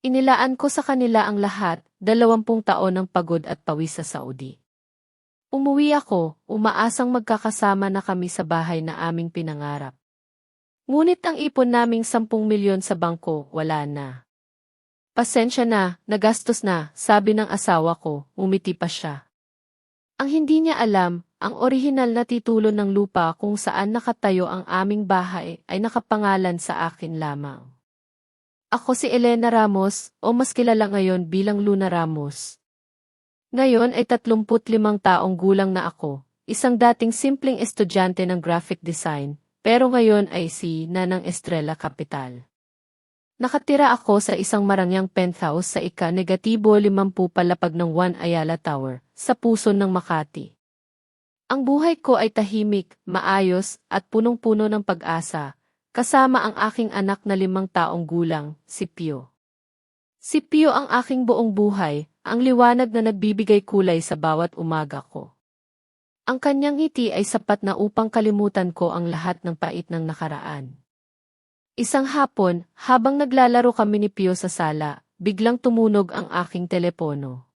Inilaan ko sa kanila ang lahat, 20 taon ng pagod at pawis sa Saudi. Umuwi ako, umaasang magkakasama na kami sa bahay na aming pinangarap. Ngunit ang ipon naming 10 milyon sa bangko, wala na. Pasensya na, nagastos na, sabi ng asawa ko, umiti pa siya. Ang hindi niya alam, ang orihinal na titulo ng lupa kung saan nakatayo ang aming bahay ay nakapangalan sa akin lamang. Ako si Elena Ramos, o mas kilala ngayon bilang Luna Ramos. Ngayon ay 35 taong gulang na ako, isang dating simpleng estudyante ng graphic design, pero ngayon ay si Nanang Estrella Capital. Nakatira ako sa isang marangyang penthouse sa ika-50 palapag ng One Ayala Tower, sa puso ng Makati. Ang buhay ko ay tahimik, maayos, at punong-puno ng pag-asa, kasama ang aking anak na 5 taong gulang, si Pio. Si Pio ang aking buong buhay, ang liwanag na nagbibigay kulay sa bawat umaga ko. Ang kanyang ngiti ay sapat na upang kalimutan ko ang lahat ng pait ng nakaraan. Isang hapon, habang naglalaro kami ni Pio sa sala, biglang tumunog ang aking telepono.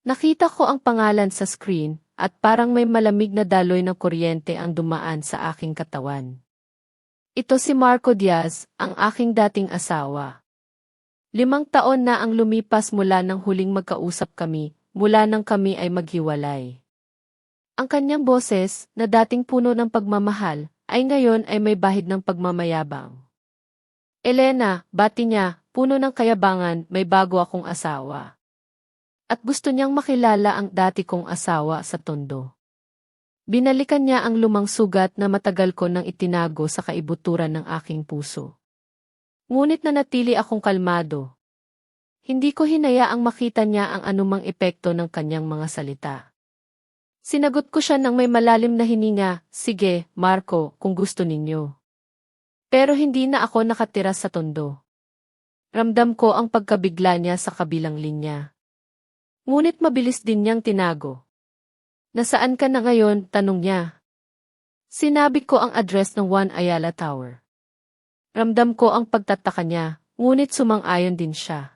Nakita ko ang pangalan sa screen, at parang may malamig na daloy ng kuryente ang dumaan sa aking katawan. Ito si Marco Diaz, ang aking dating asawa. 5 taon na ang lumipas mula nang huling magkausap kami, mula nang kami ay maghiwalay. Ang kanyang boses, na dating puno ng pagmamahal, ay ngayon ay may bahid ng pagmamayabang. Elena, bati niya, puno ng kayabangan, may bago akong asawa. At gusto niyang makilala ang dati kong asawa sa Tondo. Binalikan niya ang lumang sugat na matagal ko nang itinago sa kaibuturan ng aking puso. Ngunit nanatili akong kalmado. Hindi ko hinayaang makita niya ang anumang epekto ng kanyang mga salita. Sinagot ko siya ng may malalim na hininga, sige, Marco, kung gusto ninyo. Pero hindi na ako nakatira sa Tondo. Ramdam ko ang pagkabigla niya sa kabilang linya. Ngunit mabilis din niyang tinago. Nasaan ka na ngayon? Tanong niya. Sinabi ko ang address ng One Ayala Tower. Ramdam ko ang pagtataka niya, ngunit sumang-ayon din siya.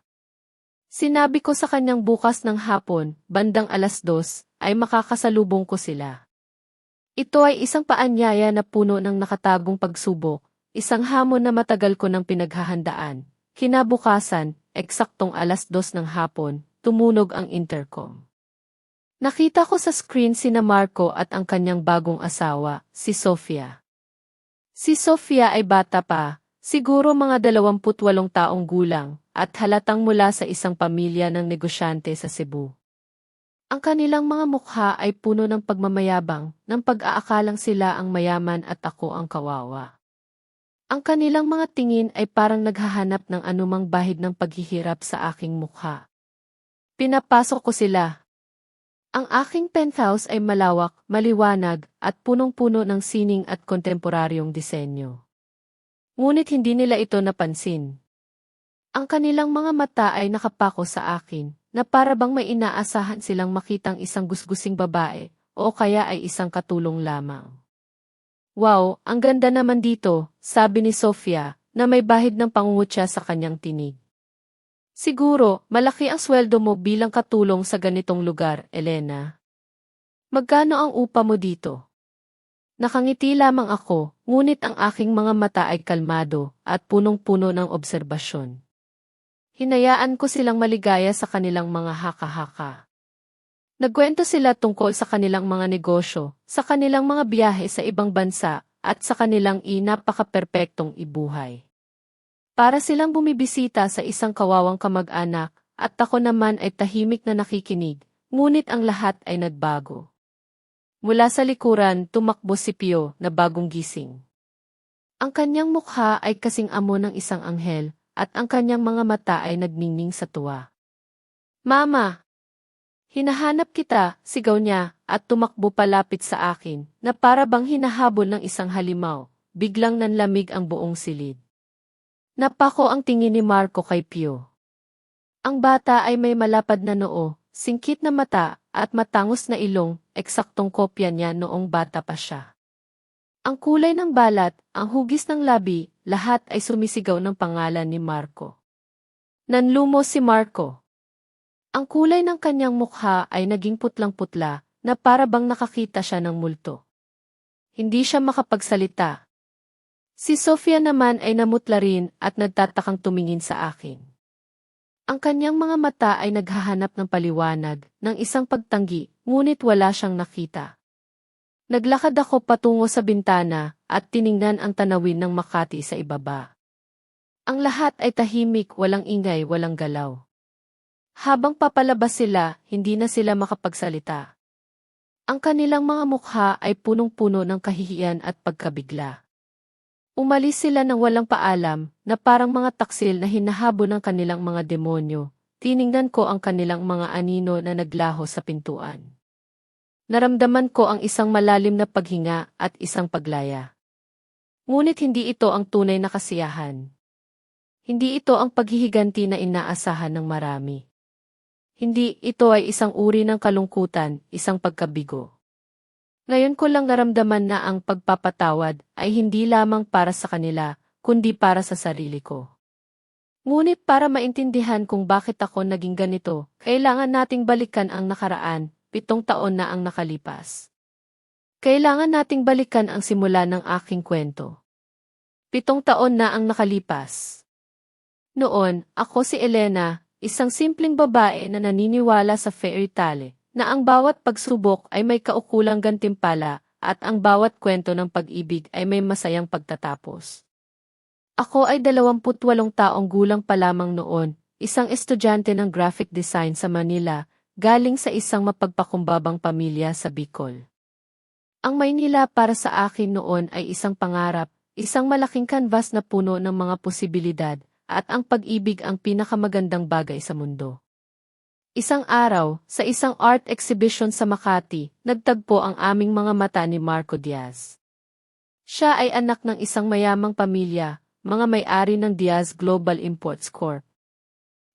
Sinabi ko sa kanyang bukas ng hapon, bandang 2:00, ay makakasalubong ko sila. Ito ay isang paanyaya na puno ng nakatagong pagsubok, isang hamon na matagal ko nang pinaghahandaan. Kinabukasan, eksaktong 2:00 ng hapon, tumunog ang intercom. Nakita ko sa screen sina Marco at ang kanyang bagong asawa, si Sofia. Si Sofia ay bata pa, siguro mga 28 taong gulang, at halatang mula sa isang pamilya ng negosyante sa Cebu. Ang kanilang mga mukha ay puno ng pagmamayabang, ng pag-aakalang sila ang mayaman at ako ang kawawa. Ang kanilang mga tingin ay parang naghahanap ng anumang bahid ng paghihirap sa aking mukha. Pinapasok ko sila. Ang aking penthouse ay malawak, maliwanag, at punong-puno ng sining at kontemporaryong disenyo. Ngunit hindi nila ito napansin. Ang kanilang mga mata ay nakapako sa akin, na para bang may inaasahan silang makitang isang gusgusing babae, o kaya ay isang katulong lamang. Wow, ang ganda naman dito, sabi ni Sofia, na may bahid ng pangungutya sa kanyang tinig. Siguro, malaki ang sweldo mo bilang katulong sa ganitong lugar, Elena. Magkano ang upa mo dito? Nakangiti lamang ako, ngunit ang aking mga mata ay kalmado at punong-puno ng obserbasyon. Hinayaan ko silang maligaya sa kanilang mga haka-haka. Nagkwento sila tungkol sa kanilang mga negosyo, sa kanilang mga biyahe sa ibang bansa, at sa kanilang napaka-perpektong ibuhay. Para silang bumibisita sa isang kawawang kamag-anak, at ako naman ay tahimik na nakikinig, ngunit ang lahat ay nagbago. Mula sa likuran, tumakbo si Pio na bagong gising. Ang kanyang mukha ay kasing amo ng isang anghel, at ang kanyang mga mata ay nagningning sa tuwa. Mama! Hinahanap kita, sigaw niya, at tumakbo palapit sa akin, na para bang hinahabol ng isang halimaw, biglang nanlamig ang buong silid. Napako ang tingin ni Marco kay Pio. Ang bata ay may malapad na noo, singkit na mata, at matangos na ilong, eksaktong kopya niya noong bata pa siya. Ang kulay ng balat, ang hugis ng labi, lahat ay sumisigaw ng pangalan ni Marco. Nanlumo si Marco. Ang kulay ng kanyang mukha ay naging putlang-putla na para bang nakakita siya ng multo. Hindi siya makapagsalita. Si Sofia naman ay namutla rin at nagtatakang tumingin sa akin. Ang kanyang mga mata ay naghahanap ng paliwanag ng isang pagtanggi, ngunit wala siyang nakita. Naglakad ako patungo sa bintana at tiningnan ang tanawin ng Makati sa ibaba. Ang lahat ay tahimik, walang ingay, walang galaw. Habang papalabas sila, hindi na sila makapagsalita. Ang kanilang mga mukha ay punong-puno ng kahihiyan at pagkabigla. Umalis sila nang walang paalam, na parang mga taksil na hinahabol ng kanilang mga demonyo. Tiningnan ko ang kanilang mga anino na naglaho sa pintuan. Naramdaman ko ang isang malalim na paghinga at isang paglaya. Ngunit hindi ito ang tunay na kasiyahan. Hindi ito ang paghihiganti na inaasahan ng marami. Hindi, ito ay isang uri ng kalungkutan, isang pagkabigo. Ngayon ko lang naramdaman na ang pagpapatawad ay hindi lamang para sa kanila, kundi para sa sarili ko. Ngunit para maintindihan kung bakit ako naging ganito, kailangan nating balikan ang nakaraan, 7 taon na ang nakalipas. Kailangan nating balikan ang simula ng aking kwento. 7 taon na ang nakalipas. Noon, ako si Elena, isang simpleng babae na naniniwala sa fairy tale, na ang bawat pagsubok ay may kaukulang gantimpala at ang bawat kwento ng pag-ibig ay may masayang pagtatapos. Ako ay 28 taong gulang pa lamang noon, isang estudyante ng graphic design sa Manila, galing sa isang mapagpakumbabang pamilya sa Bicol. Ang Maynila para sa akin noon ay isang pangarap, isang malaking canvas na puno ng mga posibilidad, at ang pag-ibig ang pinakamagandang bagay sa mundo. Isang araw, sa isang art exhibition sa Makati, nagtagpo ang aming mga mata ni Marco Diaz. Siya ay anak ng isang mayamang pamilya, mga may-ari ng Diaz Global Imports Corp.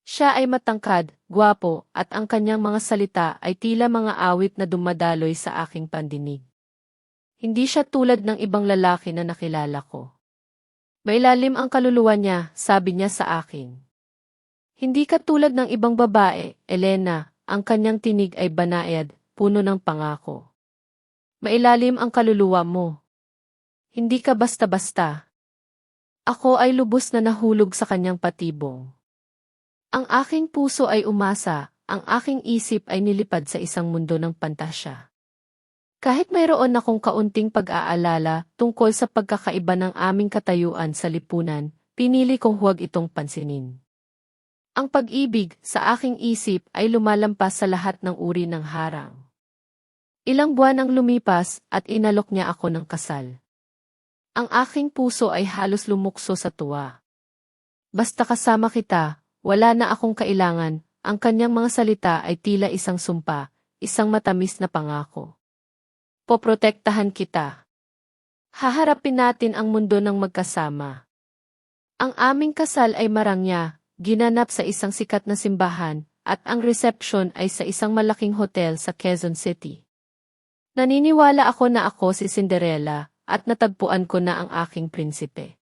Siya ay matangkad, gwapo, at ang kanyang mga salita ay tila mga awit na dumadaloy sa aking pandinig. Hindi siya tulad ng ibang lalaki na nakilala ko. Mailalim ang kaluluwa niya, sabi niya sa akin. Hindi ka tulad ng ibang babae, Elena, ang kanyang tinig ay banayad, puno ng pangako. Mailalim ang kaluluwa mo. Hindi ka basta-basta. Ako ay lubos na nahulog sa kanyang patibong. Ang aking puso ay umasa, ang aking isip ay nilipad sa isang mundo ng pantasya. Kahit mayroon akong kaunting pag-aalala tungkol sa pagkakaiba ng aming katayuan sa lipunan, pinili kong huwag itong pansinin. Ang pag-ibig sa aking isip ay lumalampas sa lahat ng uri ng harang. Ilang buwan ang lumipas at inalok niya ako ng kasal. Ang aking puso ay halos lumukso sa tuwa. Basta kasama kita, wala na akong kailangan, ang kanyang mga salita ay tila isang sumpa, isang matamis na pangako. Poprotektahan kita. Haharapin natin ang mundo ng magkasama. Ang aming kasal ay marangya, ginanap sa isang sikat na simbahan, at ang reception ay sa isang malaking hotel sa Quezon City. Naniniwala ako na ako si Cinderella, at natagpuan ko na ang aking prinsipe.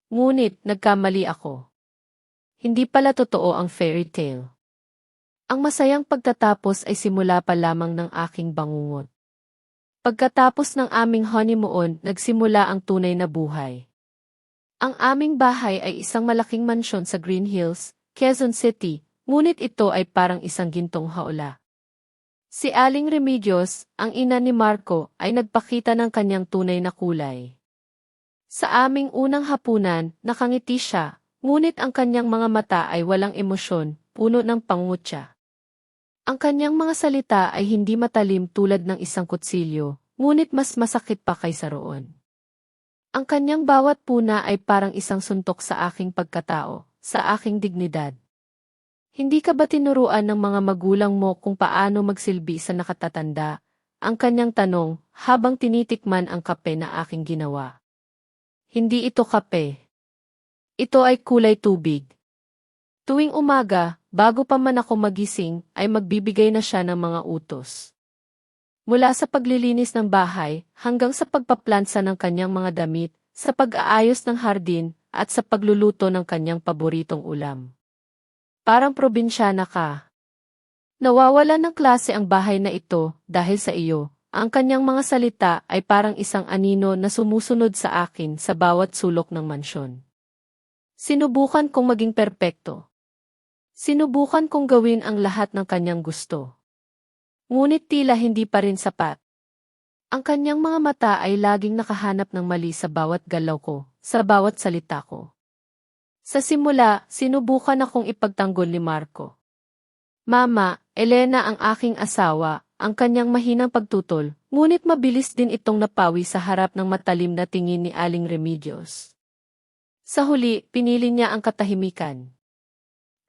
Ngunit, nagkamali ako. Hindi pala totoo ang fairy tale. Ang masayang pagtatapos ay simula pa lamang ng aking bangungot. Pagkatapos ng aming honeymoon, nagsimula ang tunay na buhay. Ang aming bahay ay isang malaking mansyon sa Green Hills, Quezon City, ngunit ito ay parang isang gintong haula. Si Aling Remedios, ang ina ni Marco, ay nagpakita ng kanyang tunay na kulay. Sa aming unang hapunan, nakangiti siya, ngunit ang kanyang mga mata ay walang emosyon, puno ng pangungutya. Ang kanyang mga salita ay hindi matalim tulad ng isang kutsilyo, ngunit mas masakit pa kaysa roon. Ang kanyang bawat puna ay parang isang suntok sa aking pagkatao, sa aking dignidad. Hindi ka ba tinuruan ng mga magulang mo kung paano magsilbi sa nakatatanda? Ang kanyang tanong, habang tinitikman ang kape na aking ginawa. Hindi ito kape. Ito ay kulay tubig. Tuwing umaga, bago pa man ako magising, ay magbibigay na siya ng mga utos. Mula sa paglilinis ng bahay, hanggang sa pagpaplansa ng kanyang mga damit, sa pag-aayos ng hardin, at sa pagluluto ng kanyang paboritong ulam. Parang probinsyana ka. Nawawalan ng klase ang bahay na ito dahil sa iyo. Ang kanyang mga salita ay parang isang anino na sumusunod sa akin sa bawat sulok ng mansyon. Sinubukan kong maging perpekto. Sinubukan kong gawin ang lahat ng kanyang gusto. Ngunit tila hindi pa rin sapat. Ang kanyang mga mata ay laging nakahanap ng mali sa bawat galaw ko, sa bawat salita ko. Sa simula, sinubukan akong ipagtanggol ni Marco. Mama, Elena ang aking asawa, ang kanyang mahinang pagtutol, ngunit mabilis din itong napawi sa harap ng matalim na tingin ni Aling Remedios. Sa huli, pinili niya ang katahimikan.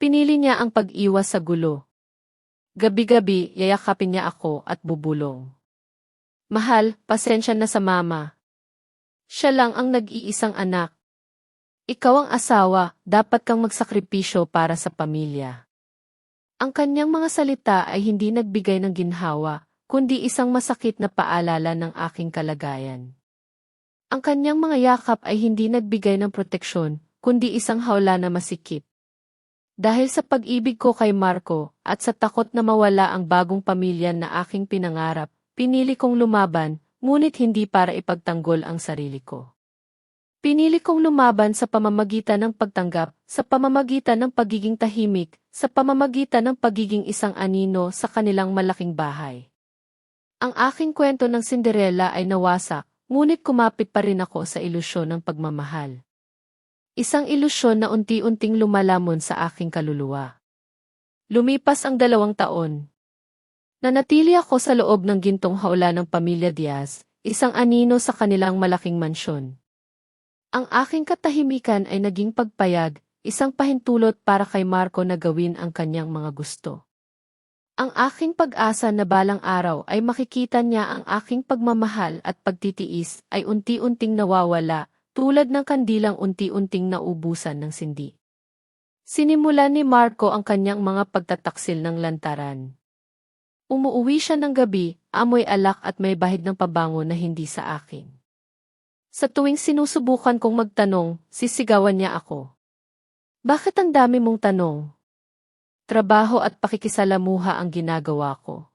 Pinili niya ang pag-iwas sa gulo. Gabi-gabi, yayakapin niya ako at bubulong. Mahal, pasensya na sa mama. Siya lang ang nag-iisang anak. Ikaw ang asawa, dapat kang magsakripisyo para sa pamilya. Ang kanyang mga salita ay hindi nagbigay ng ginhawa, kundi isang masakit na paalala ng aking kalagayan. Ang kanyang mga yakap ay hindi nagbigay ng proteksyon, kundi isang hawla na masikip. Dahil sa pag-ibig ko kay Marco, at sa takot na mawala ang bagong pamilya na aking pinangarap, pinili kong lumaban, ngunit hindi para ipagtanggol ang sarili ko. Pinili kong lumaban sa pamamagitan ng pagtanggap, sa pamamagitan ng pagiging tahimik, sa pamamagitan ng pagiging isang anino sa kanilang malaking bahay. Ang aking kwento ng Cinderella ay nawasak, ngunit kumapit pa rin ako sa ilusyon ng pagmamahal. Isang ilusyon na unti-unting lumalamon sa aking kaluluwa. Lumipas ang 2 taon. Nanatili ako sa loob ng gintong hawla ng pamilya Diaz, isang anino sa kanilang malaking mansyon. Ang aking katahimikan ay naging pagpayag, isang pahintulot para kay Marco na gawin ang kanyang mga gusto. Ang aking pag-asa na balang araw ay makikita niya ang aking pagmamahal at pagtitiis ay unti-unting nawawala, tulad ng kandilang unti-unting naubusan ng sindi. Sinimulan ni Marco ang kanyang mga pagtataksil ng lantaran. Umuuwi siya ng gabi, amoy alak at may bahid ng pabango na hindi sa akin. Sa tuwing sinusubukan kong magtanong, sisigawan niya ako. Bakit ang dami mong tanong? Trabaho at pakikisalamuha ang ginagawa ko.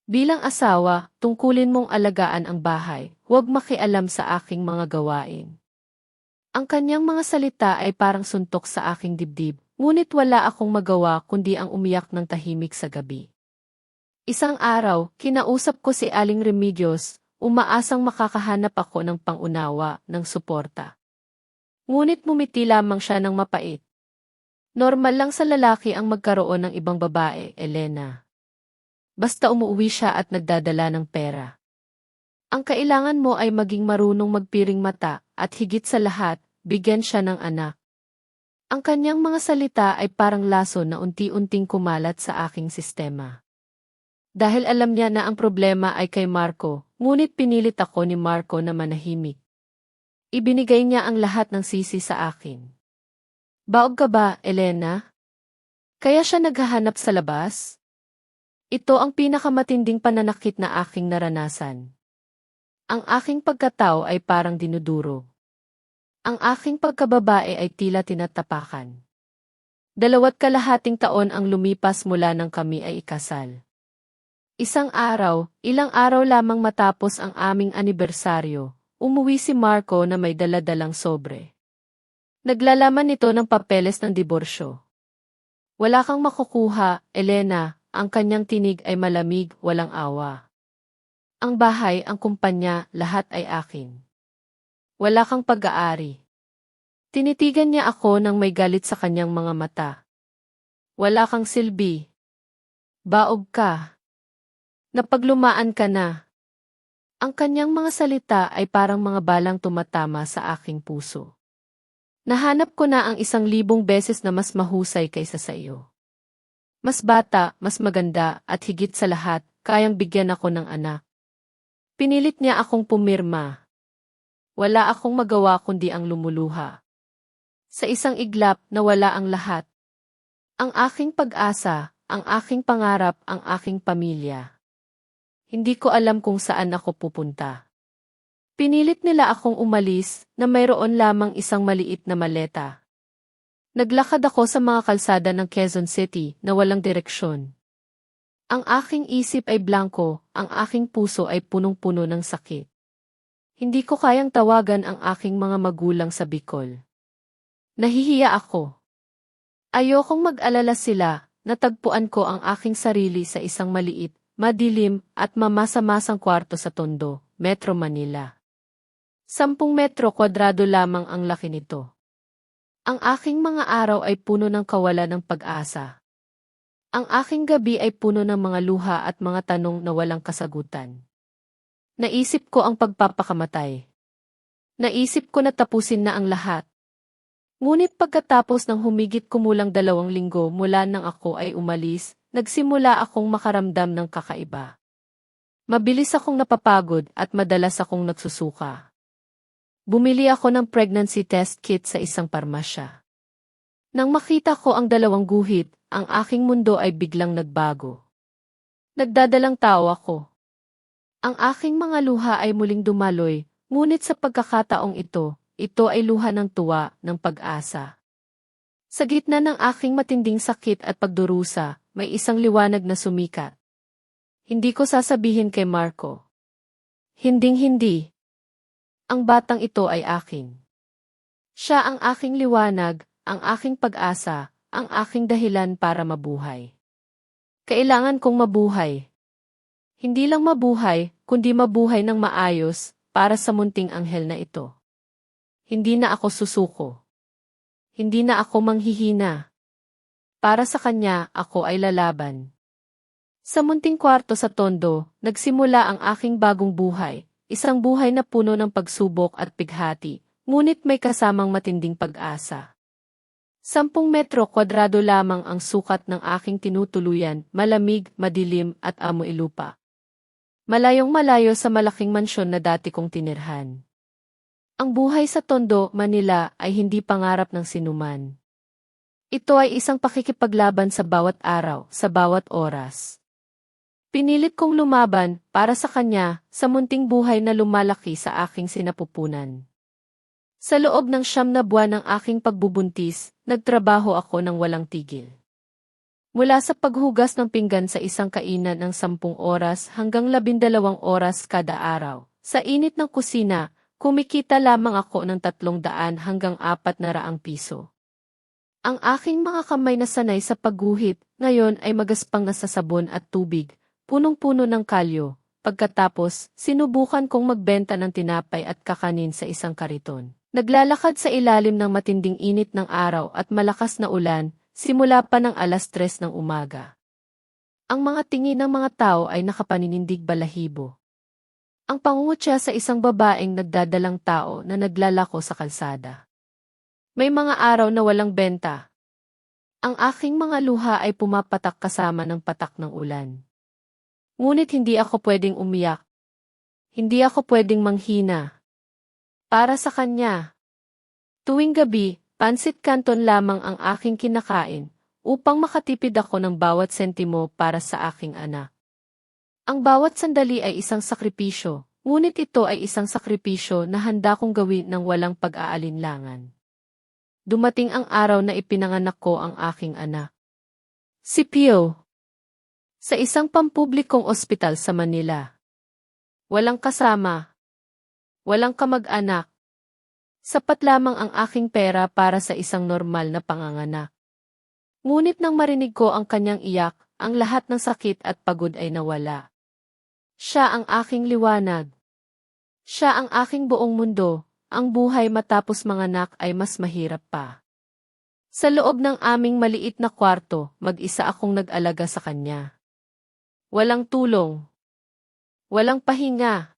Bilang asawa, tungkulin mong alagaan ang bahay, huwag makialam sa aking mga gawain. Ang kanyang mga salita ay parang suntok sa aking dibdib, ngunit wala akong magawa kundi ang umiyak ng tahimik sa gabi. Isang araw, kinausap ko si Aling Remedios, umaasang makakahanap ako ng pangunawa, ng suporta. Ngunit mumiti lamang siya ng mapait. Normal lang sa lalaki ang magkaroon ng ibang babae, Elena. Basta umuwi siya at nagdadala ng pera. Ang kailangan mo ay maging marunong magpiring mata at higit sa lahat, bigyan siya ng anak. Ang kanyang mga salita ay parang laso na unti-unting kumalat sa aking sistema. Dahil alam niya na ang problema ay kay Marco, ngunit pinilit ako ni Marco na manahimik. Ibinigay niya ang lahat ng sisi sa akin. Baog ka ba, Elena? Kaya siya naghahanap sa labas? Ito ang pinakamatinding pananakit na aking naranasan. Ang aking pagkatao ay parang dinuduro. Ang aking pagkababae ay tila tinatapakan. 2.5 taon ang lumipas mula nang kami ay ikasal. Isang araw, ilang araw lamang matapos ang aming anibersaryo, umuwi si Marco na may daladalang sobre. Naglalaman nito ng papeles ng diborsyo. Wala kang makukuha, Elena. Ang kanyang tinig ay malamig, walang awa. Ang bahay, ang kumpanya, lahat ay akin. Wala kang pag-aari. Tinitigan niya ako nang may galit sa kanyang mga mata. Wala kang silbi. Baog ka. Napaglumaan ka na. Ang kanyang mga salita ay parang mga balang tumatama sa aking puso. Nahanap ko na ang 1,000 beses na mas mahusay kaysa sa iyo. Mas bata, mas maganda, at higit sa lahat, kayang bigyan ako ng anak. Pinilit niya akong pumirma. Wala akong magawa kundi ang lumuluha. Sa isang iglap, nawala ang lahat. Ang aking pag-asa, ang aking pangarap, ang aking pamilya. Hindi ko alam kung saan ako pupunta. Pinilit nila akong umalis na mayroon lamang isang maliit na maleta. Naglakad ako sa mga kalsada ng Quezon City na walang direksyon. Ang aking isip ay blanko, ang aking puso ay punong-puno ng sakit. Hindi ko kayang tawagan ang aking mga magulang sa Bicol. Nahihiya ako. Ayokong mag-alala sila, natagpuan ko ang aking sarili sa isang maliit, madilim at mamasa-masang kwarto sa Tondo, Metro Manila. 10 metro kwadrado lamang ang laki nito. Ang aking mga araw ay puno ng kawalan ng pag-asa. Ang aking gabi ay puno ng mga luha at mga tanong na walang kasagutan. Naisip ko ang pagpapakamatay. Naisip ko na tapusin na ang lahat. Ngunit pagkatapos ng humigit kumulang 2 linggo mula nang ako ay umalis, nagsimula akong makaramdam ng kakaiba. Mabilis akong napapagod at madalas akong nagsusuka. Bumili ako ng pregnancy test kit sa isang parmasya. Nang makita ko ang 2 guhit, ang aking mundo ay biglang nagbago. Nagdadalang tao ako. Ang aking mga luha ay muling dumaloy, ngunit sa pagkakataong ito ay luha ng tuwa, ng pag-asa. Sa gitna ng aking matinding sakit at pagdurusa, may isang liwanag na sumikat. Hindi ko sasabihin kay Marco. Hinding-hindi. Ang batang ito ay akin. Siya ang aking liwanag, ang aking pag-asa, ang aking dahilan para mabuhay. Kailangan kong mabuhay. Hindi lang mabuhay, kundi mabuhay ng maayos, para sa munting anghel na ito. Hindi na ako susuko. Hindi na ako manghihina. Para sa kanya, ako ay lalaban. Sa munting kwarto sa Tondo, nagsimula ang aking bagong buhay, isang buhay na puno ng pagsubok at pighati, ngunit may kasamang matinding pag-asa. 10 metro kwadrado lamang ang sukat ng aking tinutuluyan, malamig, madilim at amoy lupa. Malayong malayo sa malaking mansyon na dati kong tinirhan. Ang buhay sa Tondo, Manila ay hindi pangarap ng sinuman. Ito ay isang pakikipaglaban sa bawat araw, sa bawat oras. Pinilit kong lumaban para sa kanya sa munting buhay na lumalaki sa aking sinapupunan. Sa loob ng 9 na buwan ng aking pagbubuntis, nagtrabaho ako ng walang tigil. Mula sa paghugas ng pinggan sa isang kainan ng 10 oras hanggang 12 oras kada araw, sa init ng kusina, kumikita lamang ako ng 300 hanggang 400 piso. Ang aking mga kamay na sanay sa pagguhit, ngayon ay magaspang na sa sabon at tubig, punong-puno ng kalyo. Pagkatapos, sinubukan kong magbenta ng tinapay at kakanin sa isang kariton. Naglalakad sa ilalim ng matinding init ng araw at malakas na ulan, simula pa ng 3:00 ng umaga. Ang mga tingin ng mga tao ay nakapaninindig balahibo. Ang pangungutya sa isang babaeng nagdadalang tao na naglalako sa kalsada. May mga araw na walang benta. Ang aking mga luha ay pumapatak kasama ng patak ng ulan. Ngunit hindi ako pwedeng umiyak. Hindi ako pwedeng manghina. Para sa kanya. Tuwing gabi, pansit canton lamang ang aking kinakain, upang makatipid ako ng bawat sentimo para sa aking anak. Ang bawat sandali ay isang sakripisyo, ngunit ito ay isang sakripisyo na handa kong gawin ng walang pag-aalinlangan. Dumating ang araw na ipinanganak ko ang aking anak. Si Pio. Sa isang pampublikong ospital sa Manila. Walang kasama. Walang kamag-anak. Sapat lamang ang aking pera para sa isang normal na panganganak. Ngunit nang marinig ko ang kanyang iyak, ang lahat ng sakit at pagod ay nawala. Siya ang aking liwanag. Siya ang aking buong mundo. Ang buhay matapos manganak ay mas mahirap pa. Sa loob ng aming maliit na kwarto, mag-isa akong nag-alaga sa kanya. Walang tulong. Walang pahinga.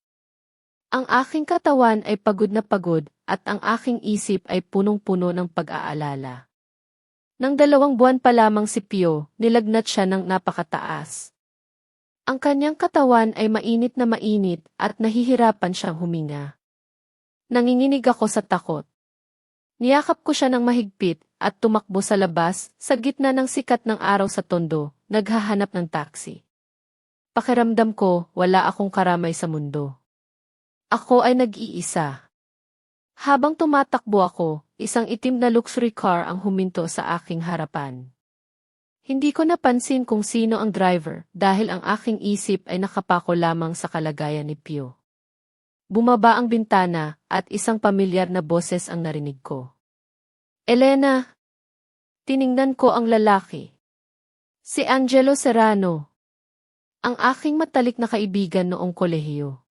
Ang aking katawan ay pagod na pagod at ang aking isip ay punong-puno ng pag-aalala. Nang 2 buwan pa lamang si Pio, nilagnat siya ng napakataas. Ang kanyang katawan ay mainit at nahihirapan siyang huminga. Nanginginig ako sa takot. Niyakap ko siya ng mahigpit at tumakbo sa labas sa gitna ng sikat ng araw sa Tondo, naghahanap ng taxi. Pakiramdam ko, wala akong karamay sa mundo. Ako ay nag-iisa. Habang tumatakbo ako, isang itim na luxury car ang huminto sa aking harapan. Hindi ko napansin kung sino ang driver dahil ang aking isip ay nakapako lamang sa kalagayan ni Pio. Bumaba ang bintana at isang pamilyar na boses ang narinig ko. Elena! Tiningnan ko ang lalaki. Si Angelo Serrano. Ang aking matalik na kaibigan noong kolehiyo.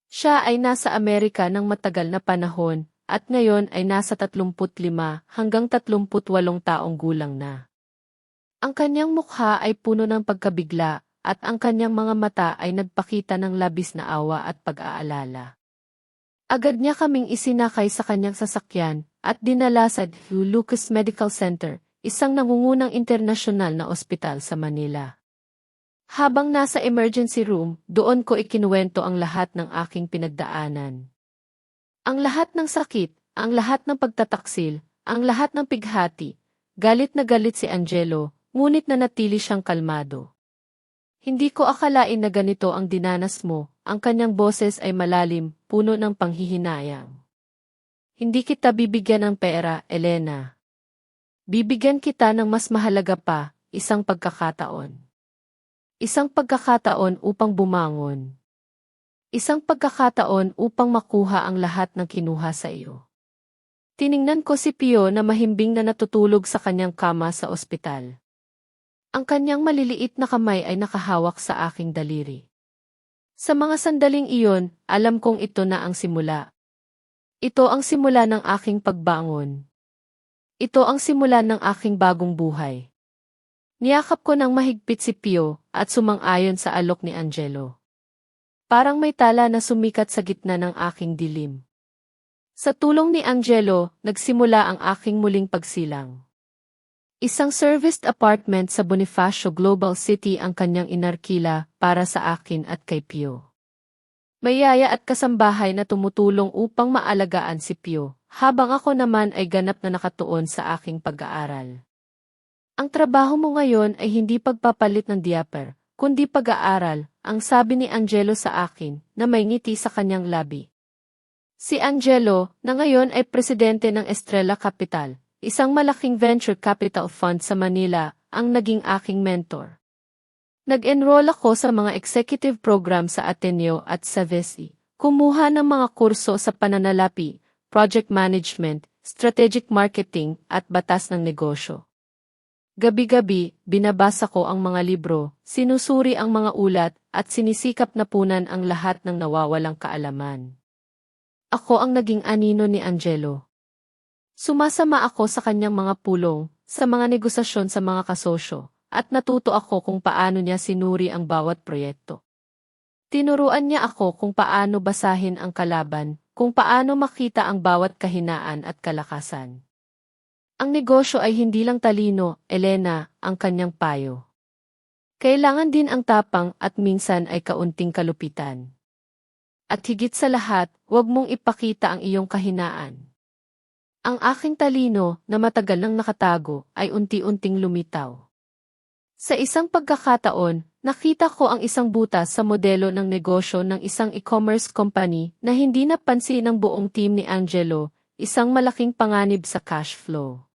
Siya ay nasa Amerika ng matagal na panahon at ngayon ay nasa 35 hanggang 38 taong gulang na. Ang kanyang mukha ay puno ng pagkabigla at ang kanyang mga mata ay nagpakita ng labis na awa at pag-aalala. Agad niya kaming isinakay sa kanyang sasakyan at dinala sa Lucas Medical Center, isang nangungunang internasyonal na ospital sa Manila. Habang nasa emergency room, doon ko ikinuwento ang lahat ng aking pinagdaanan. Ang lahat ng sakit, ang lahat ng pagtataksil, ang lahat ng pighati. Galit na galit si Angelo, ngunit nanatili siyang kalmado. Hindi ko akalain na ganito ang dinanas mo, ang kanyang boses ay malalim, puno ng panghihinayang. Hindi kita bibigyan ng pera, Elena. Bibigyan kita ng mas mahalaga pa, isang pagkakataon. Isang pagkakataon upang bumangon. Isang pagkakataon upang makuha ang lahat ng kinuha sa iyo. Tiningnan ko si Pio na mahimbing na natutulog sa kanyang kama sa ospital. Ang kanyang maliliit na kamay ay nakahawak sa aking daliri. Sa mga sandaling iyon, alam kong ito na ang simula. Ito ang simula ng aking pagbangon. Ito ang simula ng aking bagong buhay. Niyakap ko ng mahigpit si Pio at sumang-ayon sa alok ni Angelo. Parang may tala na sumikat sa gitna ng aking dilim. Sa tulong ni Angelo, nagsimula ang aking muling pagsilang. Isang serviced apartment sa Bonifacio Global City ang kanyang inarkila para sa akin at kay Pio. May yaya at kasambahay na tumutulong upang maalagaan si Pio, habang ako naman ay ganap na nakatuon sa aking pag-aaral. Ang trabaho mo ngayon ay hindi pagpapalit ng diaper, kundi pag-aaral, ang sabi ni Angelo sa akin, na may ngiti sa kanyang labi. Si Angelo, na ngayon ay presidente ng Estrella Capital, isang malaking venture capital fund sa Manila, ang naging aking mentor. Nag-enroll ako sa mga executive program sa Ateneo at sa VESI, kumuha ng mga kurso sa pananalapi, project management, strategic marketing, at batas ng negosyo. Gabi-gabi, binabasa ko ang mga libro, sinusuri ang mga ulat, at sinisikap na punan ang lahat ng nawawalang kaalaman. Ako ang naging anino ni Angelo. Sumasama ako sa kanyang mga pulong, sa mga negosasyon sa mga kasosyo, at natuto ako kung paano niya sinuri ang bawat proyekto. Tinuruan niya ako kung paano basahin ang kalaban, kung paano makita ang bawat kahinaan at kalakasan. Ang negosyo ay hindi lang talino, Elena, ang kanyang payo. Kailangan din ang tapang at minsan ay kaunting kalupitan. At higit sa lahat, huwag mong ipakita ang iyong kahinaan. Ang aking talino, na matagal nang nakatago, ay unti-unting lumitaw. Sa isang pagkakataon, nakita ko ang isang butas sa modelo ng negosyo ng isang e-commerce company na hindi napansin ng buong team ni Angelo, isang malaking panganib sa cash flow.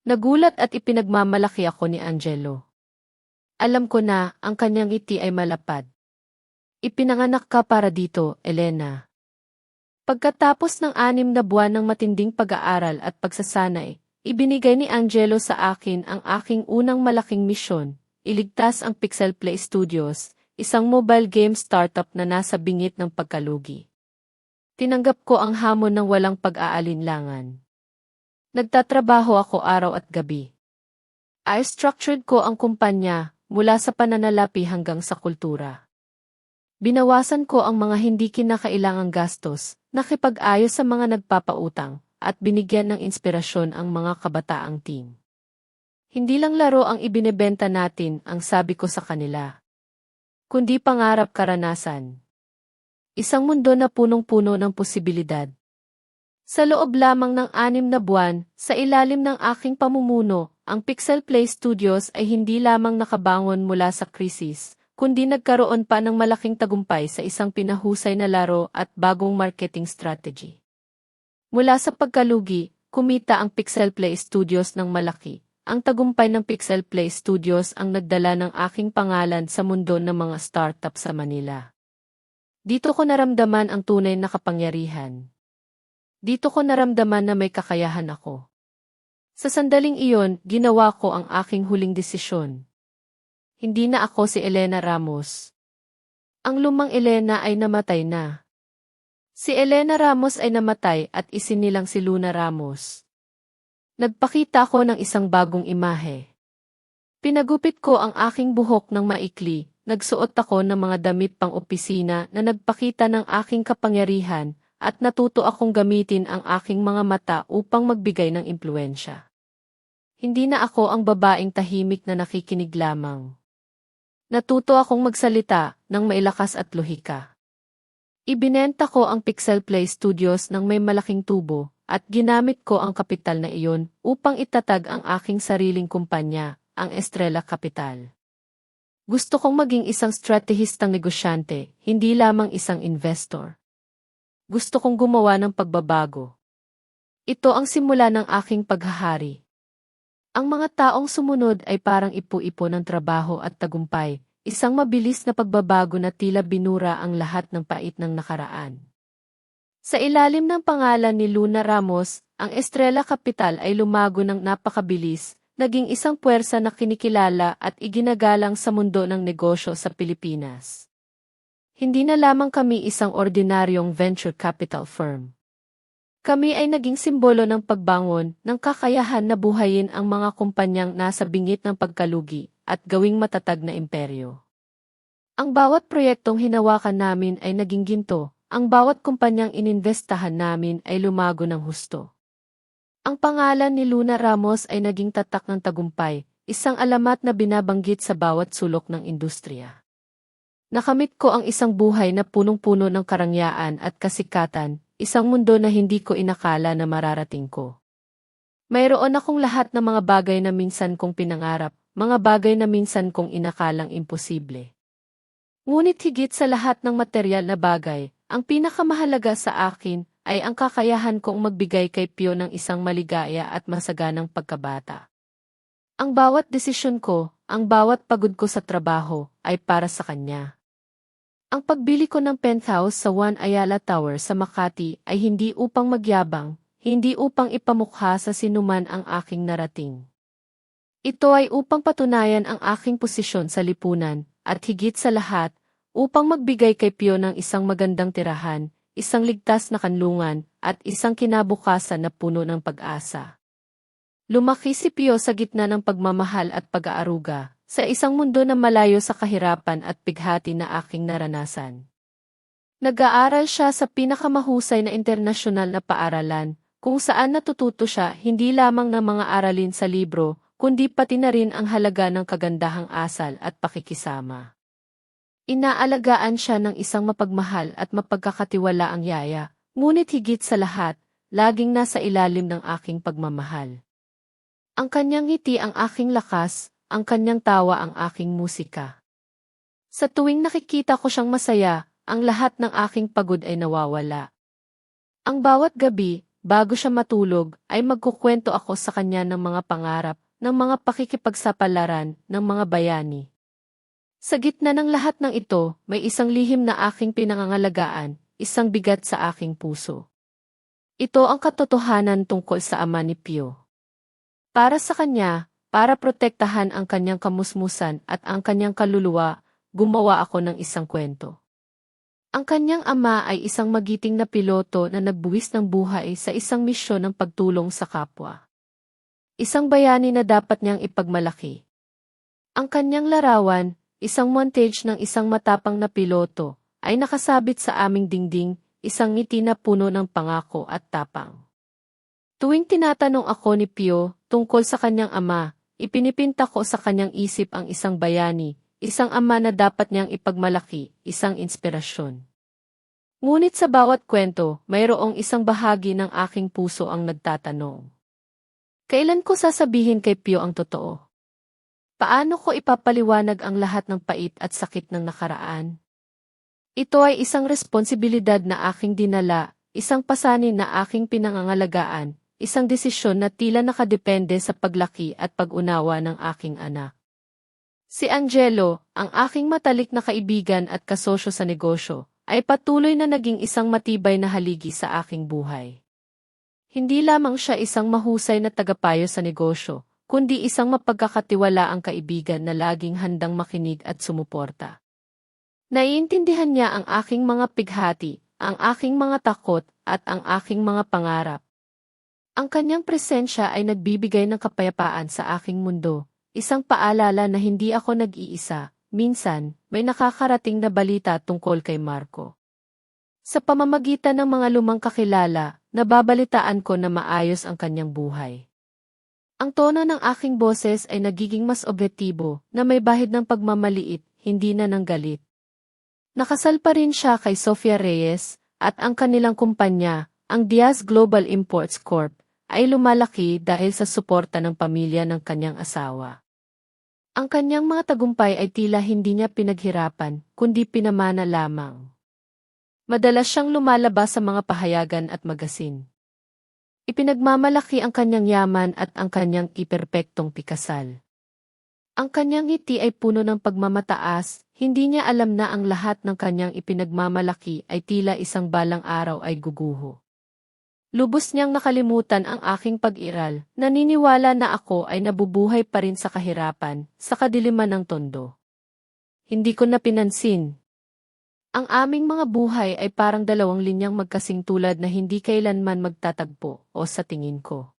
Nagulat at ipinagmamalaki ako ni Angelo. Alam ko na, ang kanyang ngiti ay malapad. Ipinanganak ka para dito, Elena. Pagkatapos ng 6 na buwan ng matinding pag-aaral at pagsasanay, ibinigay ni Angelo sa akin ang aking unang malaking misyon, iligtas ang Pixel Play Studios, isang mobile game startup na nasa bingit ng pagkalugi. Tinanggap ko ang hamon ng walang pag-aalinlangan. Nagtatrabaho ako araw at gabi. I-structured ko ang kumpanya mula sa pananalapi hanggang sa kultura. Binawasan ko ang mga hindi kinakailangang gastos, nakipag-ayos sa mga nagpapautang, at binigyan ng inspirasyon ang mga kabataang team. Hindi lang laro ang ibinebenta natin, ang sabi ko sa kanila, kundi pangarap karanasan. Isang mundo na punong-puno ng posibilidad. Sa loob lamang ng 6 na buwan, sa ilalim ng aking pamumuno, ang Pixel Play Studios ay hindi lamang nakabangon mula sa krisis, kundi nagkaroon pa ng malaking tagumpay sa isang pinahusay na laro at bagong marketing strategy. Mula sa pagkalugi, kumita ang Pixel Play Studios ng malaki. Ang tagumpay ng Pixel Play Studios ang nagdala ng aking pangalan sa mundo ng mga startup sa Manila. Dito ko naramdaman ang tunay na kapangyarihan. Dito ko naramdaman na may kakayahan ako. Sa sandaling iyon, ginawa ko ang aking huling desisyon. Hindi na ako si Elena Ramos. Ang lumang Elena ay namatay na. Si Elena Ramos ay namatay at isinilang si Luna Ramos. Nagpakita ko ng isang bagong imahe. Pinagupit ko ang aking buhok ng maikli. Nagsuot ako ng mga damit pang-opisina na nagpakita ng aking kapangyarihan at natuto akong gamitin ang aking mga mata upang magbigay ng impluwensya. Hindi na ako ang babaeng tahimik na nakikinig lamang. Natuto akong magsalita ng mailakas at lohika. Ibinenta ko ang Pixel Play Studios ng may malaking tubo at ginamit ko ang kapital na iyon upang itatag ang aking sariling kumpanya, ang Estrella Capital. Gusto kong maging isang stratehistang negosyante, hindi lamang isang investor. Gusto kong gumawa ng pagbabago. Ito ang simula ng aking paghahari. Ang mga taong sumunod ay parang ipu-ipo ng trabaho at tagumpay, isang mabilis na pagbabago na tila binura ang lahat ng pait ng nakaraan. Sa ilalim ng pangalan ni Luna Ramos, ang Estrella Capital ay lumago ng napakabilis, naging isang puwersa na kinikilala at iginagalang sa mundo ng negosyo sa Pilipinas. Hindi na lamang kami isang ordinaryong venture capital firm. Kami ay naging simbolo ng pagbangon ng kakayahan na buhayin ang mga kumpanyang nasa bingit ng pagkalugi at gawing matatag na imperyo. Ang bawat proyektong hinawakan namin ay naging ginto, ang bawat kumpanyang ininvestahan namin ay lumago ng husto. Ang pangalan ni Luna Ramos ay naging tatak ng tagumpay, isang alamat na binabanggit sa bawat sulok ng industriya. Nakamit ko ang isang buhay na punong-puno ng karangyaan at kasikatan, isang mundo na hindi ko inakala na mararating ko. Mayroon akong lahat ng mga bagay na minsan kong pinangarap, mga bagay na minsan kong inakalang imposible. Ngunit higit sa lahat ng materyal na bagay, ang pinakamahalaga sa akin ay ang kakayahan kong magbigay kay Pio ng isang maligaya at masaganang pagkabata. Ang bawat desisyon ko, ang bawat pagod ko sa trabaho, ay para sa kanya. Ang pagbili ko ng penthouse sa One Ayala Tower sa Makati ay hindi upang magyabang, hindi upang ipamukha sa sinuman ang aking narating. Ito ay upang patunayan ang aking posisyon sa lipunan, at higit sa lahat, upang magbigay kay Pio ng isang magandang tirahan, isang ligtas na kanlungan, at isang kinabukasan na puno ng pag-asa. Lumaki si Pio sa gitna ng pagmamahal at pag-aaruga, sa isang mundo na malayo sa kahirapan at pighati na aking naranasan. Nag-aaral siya sa pinakamahusay na internasyonal na paaralan, kung saan natututo siya hindi lamang ng mga aralin sa libro, kundi pati na rin ang halaga ng kagandahang asal at pakikisama. Inaalagaan siya ng isang mapagmahal at mapagkakatiwalaang yaya, ngunit higit sa lahat, laging nasa ilalim ng aking pagmamahal. Ang kanyang ngiti ang aking lakas, ang kanyang tawa ang aking musika. Sa tuwing nakikita ko siyang masaya, ang lahat ng aking pagod ay nawawala. Ang bawat gabi, bago siya matulog, ay magkukwento ako sa kanya ng mga pangarap, ng mga pakikipagsapalaran, ng mga bayani. Sa gitna ng lahat ng ito, may isang lihim na aking pinangangalagaan, isang bigat sa aking puso. Ito ang katotohanan tungkol sa ama ni Pio. Para sa kanya, para protektahan ang kanyang kamusmusan at ang kanyang kaluluwa, gumawa ako ng isang kwento. Ang kanyang ama ay isang magiting na piloto na nagbuwis ng buhay sa isang misyon ng pagtulong sa kapwa. Isang bayani na dapat niyang ipagmalaki. Ang kanyang larawan, isang montage ng isang matapang na piloto, ay nakasabit sa aming dingding, isang ngiti na puno ng pangako at tapang. Tuwing tinatanong ako ni Pio tungkol sa kanyang ama, ipinipinta ko sa kanyang isip ang isang bayani, isang ama na dapat niyang ipagmalaki, isang inspirasyon. Ngunit sa bawat kwento, mayroong isang bahagi ng aking puso ang nagtatanong. Kailan ko sasabihin kay Pio ang totoo? Paano ko ipapaliwanag ang lahat ng pait at sakit ng nakaraan? Ito ay isang responsibilidad na aking dinala, isang pasanin na aking pinangangalagaan, isang desisyon na tila nakadepende sa paglaki at pag-unawa ng aking anak. Si Angelo, ang aking matalik na kaibigan at kasosyo sa negosyo, ay patuloy na naging isang matibay na haligi sa aking buhay. Hindi lamang siya isang mahusay na tagapayo sa negosyo, kundi isang mapagkakatiwalaang kaibigan na laging handang makinig at sumuporta. Naiintindihan niya ang aking mga pighati, ang aking mga takot, at ang aking mga pangarap. Ang kanyang presensya ay nagbibigay ng kapayapaan sa aking mundo, isang paalala na hindi ako nag-iisa. Minsan, may nakakarating na balita tungkol kay Marco. Sa pamamagitan ng mga lumang kakilala, nababalitaan ko na maayos ang kanyang buhay. Ang tono ng aking boses ay nagiging mas obretibo, na may bahid ng pagmamaliit, hindi na ng galit. Nakasal pa rin siya kay Sofia Reyes, at ang kanilang kumpanya, ang Diaz Global Imports Corp., ay lumalaki dahil sa suporta ng pamilya ng kanyang asawa. Ang kanyang mga tagumpay ay tila hindi niya pinaghirapan, kundi pinamana lamang. Madalas siyang lumalabas sa mga pahayagan at magasin. Ipinagmamalaki ang kanyang yaman at ang kanyang iperpektong pikasal. Ang kanyang ngiti ay puno ng pagmamataas, hindi niya alam na ang lahat ng kanyang ipinagmamalaki ay tila isang balang araw ay guguho. Lubos niyang nakalimutan ang aking pag-iral, naniniwala na ako ay nabubuhay pa rin sa kahirapan, sa kadiliman ng tondo. Hindi ko na pinansin. Ang aming mga buhay ay parang dalawang linyang magkasing tulad na hindi kailanman magtatagpo, o sa tingin ko.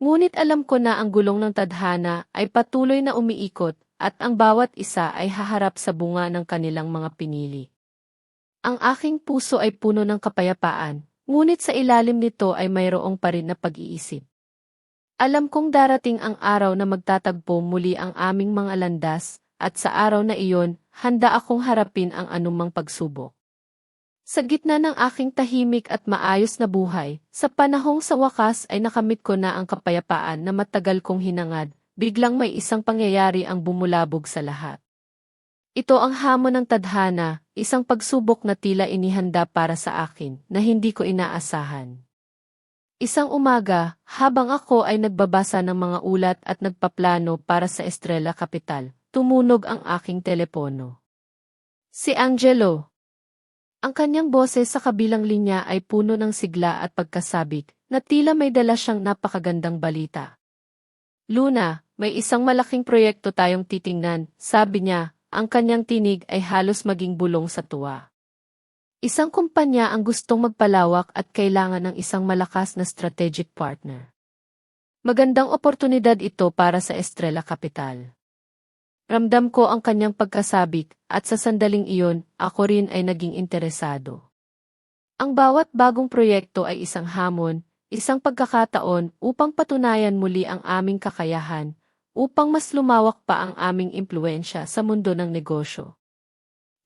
Ngunit alam ko na ang gulong ng tadhana ay patuloy na umiikot at ang bawat isa ay haharap sa bunga ng kanilang mga pinili. Ang aking puso ay puno ng kapayapaan, ngunit sa ilalim nito ay mayroong pa rin na pag-iisip. Alam kong darating ang araw na magtatagpo muli ang aming mga landas at sa araw na iyon, handa akong harapin ang anumang pagsubok. Sa gitna ng aking tahimik at maayos na buhay, sa panahong sa wakas ay nakamit ko na ang kapayapaan na matagal kong hinangad, biglang may isang pangyayari ang bumulabog sa lahat. Ito ang hamon ng tadhana, isang pagsubok na tila inihanda para sa akin, na hindi ko inaasahan. Isang umaga, habang ako ay nagbabasa ng mga ulat at nagpaplano para sa Estrella Capital, tumunog ang aking telepono. Si Angelo. Ang kanyang boses sa kabilang linya ay puno ng sigla at pagkasabik, na tila may dala siyang napakagandang balita. Luna, may isang malaking proyekto tayong titingnan, sabi niya, ang kanyang tinig ay halos maging bulong sa tuwa. Isang kumpanya ang gustong magpalawak at kailangan ng isang malakas na strategic partner. Magandang oportunidad ito para sa Estrella Capital. Ramdam ko ang kanyang pagkasabik, at sa sandaling iyon, ako rin ay naging interesado. Ang bawat bagong proyekto ay isang hamon, isang pagkakataon upang patunayan muli ang aming kakayahan, upang mas lumawak pa ang aming impluensya sa mundo ng negosyo.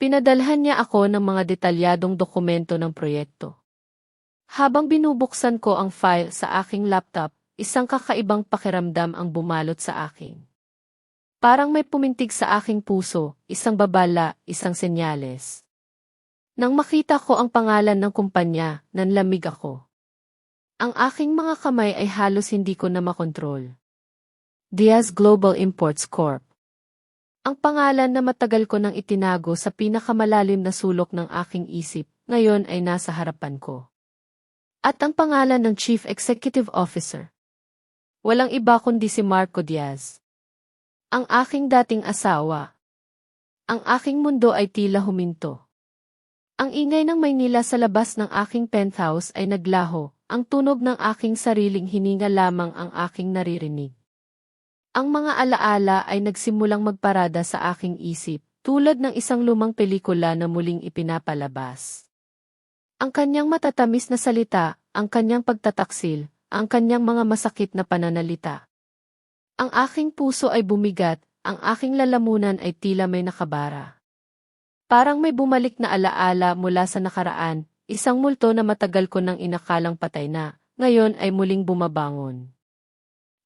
Pinadalhan niya ako ng mga detalyadong dokumento ng proyekto. Habang binubuksan ko ang file sa aking laptop, isang kakaibang pakiramdam ang bumalot sa akin. Parang may pumintig sa aking puso, isang babala, isang senyales. Nang makita ko ang pangalan ng kumpanya, nanlamig ako. Ang aking mga kamay ay halos hindi ko na makontrol. Diaz Global Imports Corp. Ang pangalan na matagal ko nang itinago sa pinakamalalim na sulok ng aking isip, ngayon ay nasa harapan ko. At ang pangalan ng Chief Executive Officer. Walang iba kundi si Marco Diaz. Ang aking dating asawa. Ang aking mundo ay tila huminto. Ang ingay ng Maynila sa labas ng aking penthouse ay naglaho, ang tunog ng aking sariling hininga lamang ang aking naririnig. Ang mga alaala ay nagsimulang magparada sa aking isip, tulad ng isang lumang pelikula na muling ipinapalabas. Ang kanyang matatamis na salita, ang kanyang pagtataksil, ang kanyang mga masakit na pananalita. Ang aking puso ay bumigat, ang aking lalamunan ay tila may nakabara. Parang may bumalik na alaala mula sa nakaraan, isang multo na matagal ko nang inakalang patay na, ngayon ay muling bumabangon.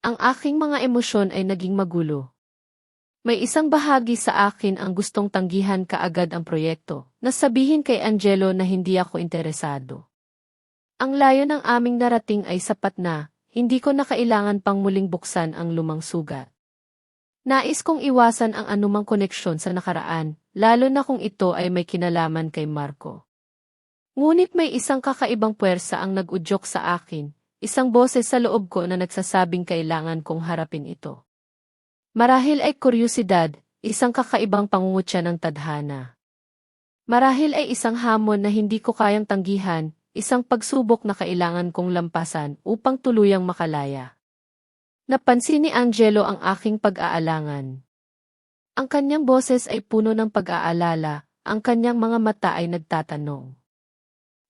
Ang aking mga emosyon ay naging magulo. May isang bahagi sa akin ang gustong tanggihan kaagad ang proyekto, na sabihin kay Angelo na hindi ako interesado. Ang layo ng aming narating ay sapat na, hindi ko na kailangan pang muling buksan ang lumang sugat. Nais kong iwasan ang anumang koneksyon sa nakaraan, lalo na kung ito ay may kinalaman kay Marco. Ngunit may isang kakaibang puwersa ang nag-udyok sa akin, isang boses sa loob ko na nagsasabing kailangan kong harapin ito. Marahil ay kuryosidad, isang kakaibang pangungutya ng tadhana. Marahil ay isang hamon na hindi ko kayang tanggihan, isang pagsubok na kailangan kong lampasan upang tuluyang makalaya. Napansin ni Angelo ang aking pag-aalangan. Ang kanyang boses ay puno ng pag-aalala, ang kanyang mga mata ay nagtatanong.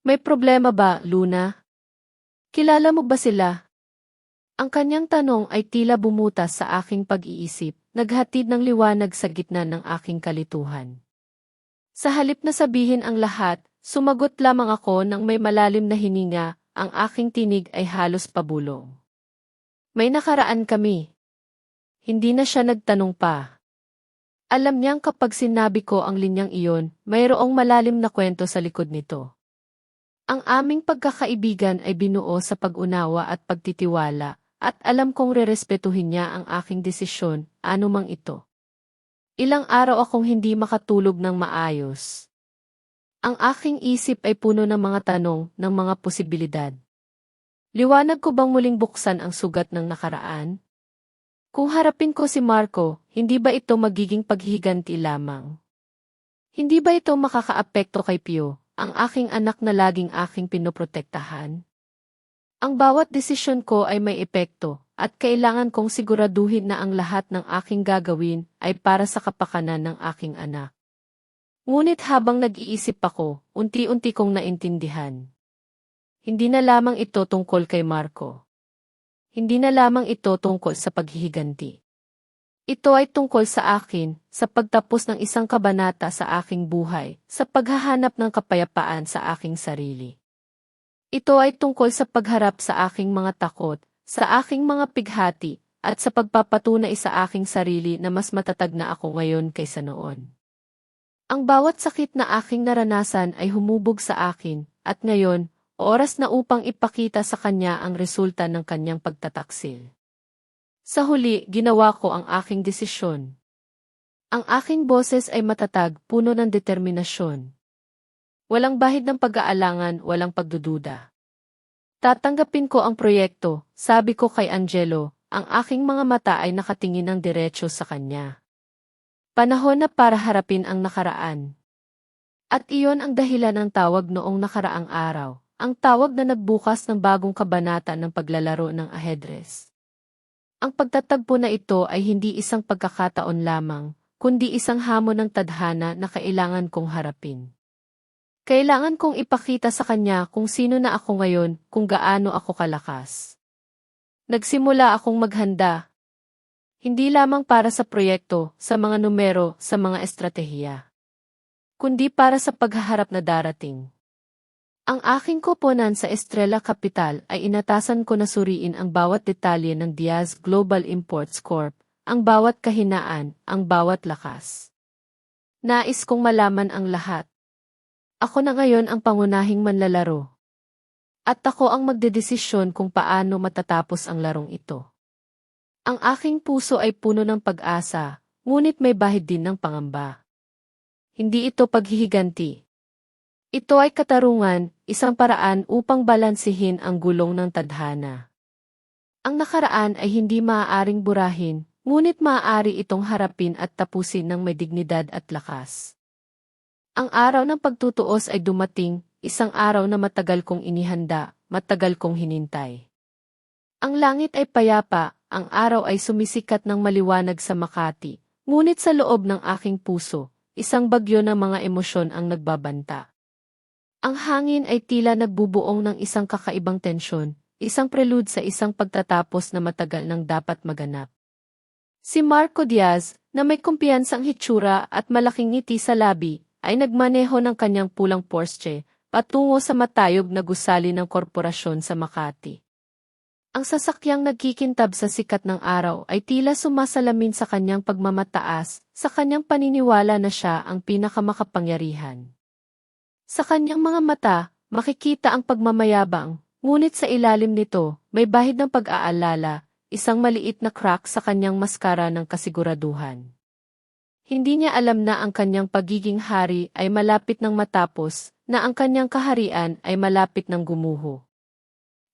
May problema ba, Luna? Kilala mo ba sila? Ang kanyang tanong ay tila bumutas sa aking pag-iisip, naghatid ng liwanag sa gitna ng aking kalituhan. Sa halip na sabihin ang lahat, sumagot lamang ako ng may malalim na hininga, ang aking tinig ay halos pabulong. May nakaraan kami. Hindi na siya nagtanong pa. Alam niyang kapag sinabi ko ang linyang iyon, mayroong malalim na kwento sa likod nito. Ang aming pagkakaibigan ay binuo sa pag-unawa at pagtitiwala, at alam kong rerespetuhin niya ang aking desisyon, anumang ito. Ilang araw akong hindi makatulog ng maayos. Ang aking isip ay puno ng mga tanong, ng mga posibilidad. Liwanag ko bang muling buksan ang sugat ng nakaraan? Kung harapin ko si Marco, hindi ba ito magiging paghihiganti lamang? Hindi ba ito makakaapekto kay Pio, ang aking anak na laging aking pinoprotektahan? Ang bawat desisyon ko ay may epekto, at kailangan kong siguraduhin na ang lahat ng aking gagawin ay para sa kapakanan ng aking anak. Ngunit habang nag-iisip ako, unti-unti kong naintindihan. Hindi na lamang ito tungkol kay Marco. Hindi na lamang ito tungkol sa paghihiganti. Ito ay tungkol sa akin, sa pagtapos ng isang kabanata sa aking buhay, sa paghahanap ng kapayapaan sa aking sarili. Ito ay tungkol sa pagharap sa aking mga takot, sa aking mga pighati, at sa pagpapatunay sa aking sarili na mas matatag na ako ngayon kaysa noon. Ang bawat sakit na aking naranasan ay humubog sa akin, at ngayon, oras na upang ipakita sa kanya ang resulta ng kanyang pagtataksil. Sa huli, ginawa ko ang aking desisyon. Ang aking boses ay matatag, puno ng determinasyon. Walang bahid ng pag-aalangan, walang pagdududa. Tatanggapin ko ang proyekto, sabi ko kay Angelo, ang aking mga mata ay nakatingin ng diretso sa kanya. Panahon na para harapin ang nakaraan. At iyon ang dahilan ng tawag noong nakaraang araw. Ang tawag na nagbukas ng bagong kabanata ng paglalaro ng ajedrez. Ang pagtatagpo na ito ay hindi isang pagkakataon lamang, kundi isang hamon ng tadhana na kailangan kong harapin. Kailangan kong ipakita sa kanya kung sino na ako ngayon, kung gaano ako kalakas. Nagsimula akong maghanda. Hindi lamang para sa proyekto, sa mga numero, sa mga estratehiya. Kundi para sa paghaharap na darating. Ang aking koponan sa Estrella Capital ay inatasan ko na suriin ang bawat detalye ng Diaz Global Imports Corp, ang bawat kahinaan, ang bawat lakas. Nais kong malaman ang lahat. Ako na ngayon ang pangunahing manlalaro. At ako ang magdedesisyon kung paano matatapos ang larong ito. Ang aking puso ay puno ng pag-asa, ngunit may bahid din ng pangamba. Hindi ito paghihiganti. Ito ay katarungan, isang paraan upang balansihin ang gulong ng tadhana. Ang nakaraan ay hindi maaaring burahin, ngunit maaari itong harapin at tapusin ng may dignidad at lakas. Ang araw ng pagtutuos ay dumating, isang araw na matagal kong inihanda, matagal kong hinintay. Ang langit ay payapa, ang araw ay sumisikat ng maliwanag sa Makati, ngunit sa loob ng aking puso, isang bagyo ng mga emosyon ang nagbabanta. Ang hangin ay tila nagbubuong ng isang kakaibang tensyon, isang prelude sa isang pagtatapos na matagal nang dapat maganap. Si Marco Diaz, na may kumpiyansang hitsura at malaking ngiti sa labi, ay nagmaneho ng kanyang pulang Porsche patungo sa matayog na gusali ng korporasyon sa Makati. Ang sasakyang nagkikintab sa sikat ng araw ay tila sumasalamin sa kanyang pagmamataas, sa kanyang paniniwala na siya ang pinakamakapangyarihan. Sa kanyang mga mata, makikita ang pagmamayabang, Ngunit sa ilalim nito, may bahid ng pag-aalala, isang maliit na crack sa kanyang maskara ng kasiguraduhan. Hindi niya alam na ang kanyang pagiging hari ay malapit ng matapos, na ang kanyang kaharian ay malapit ng gumuho.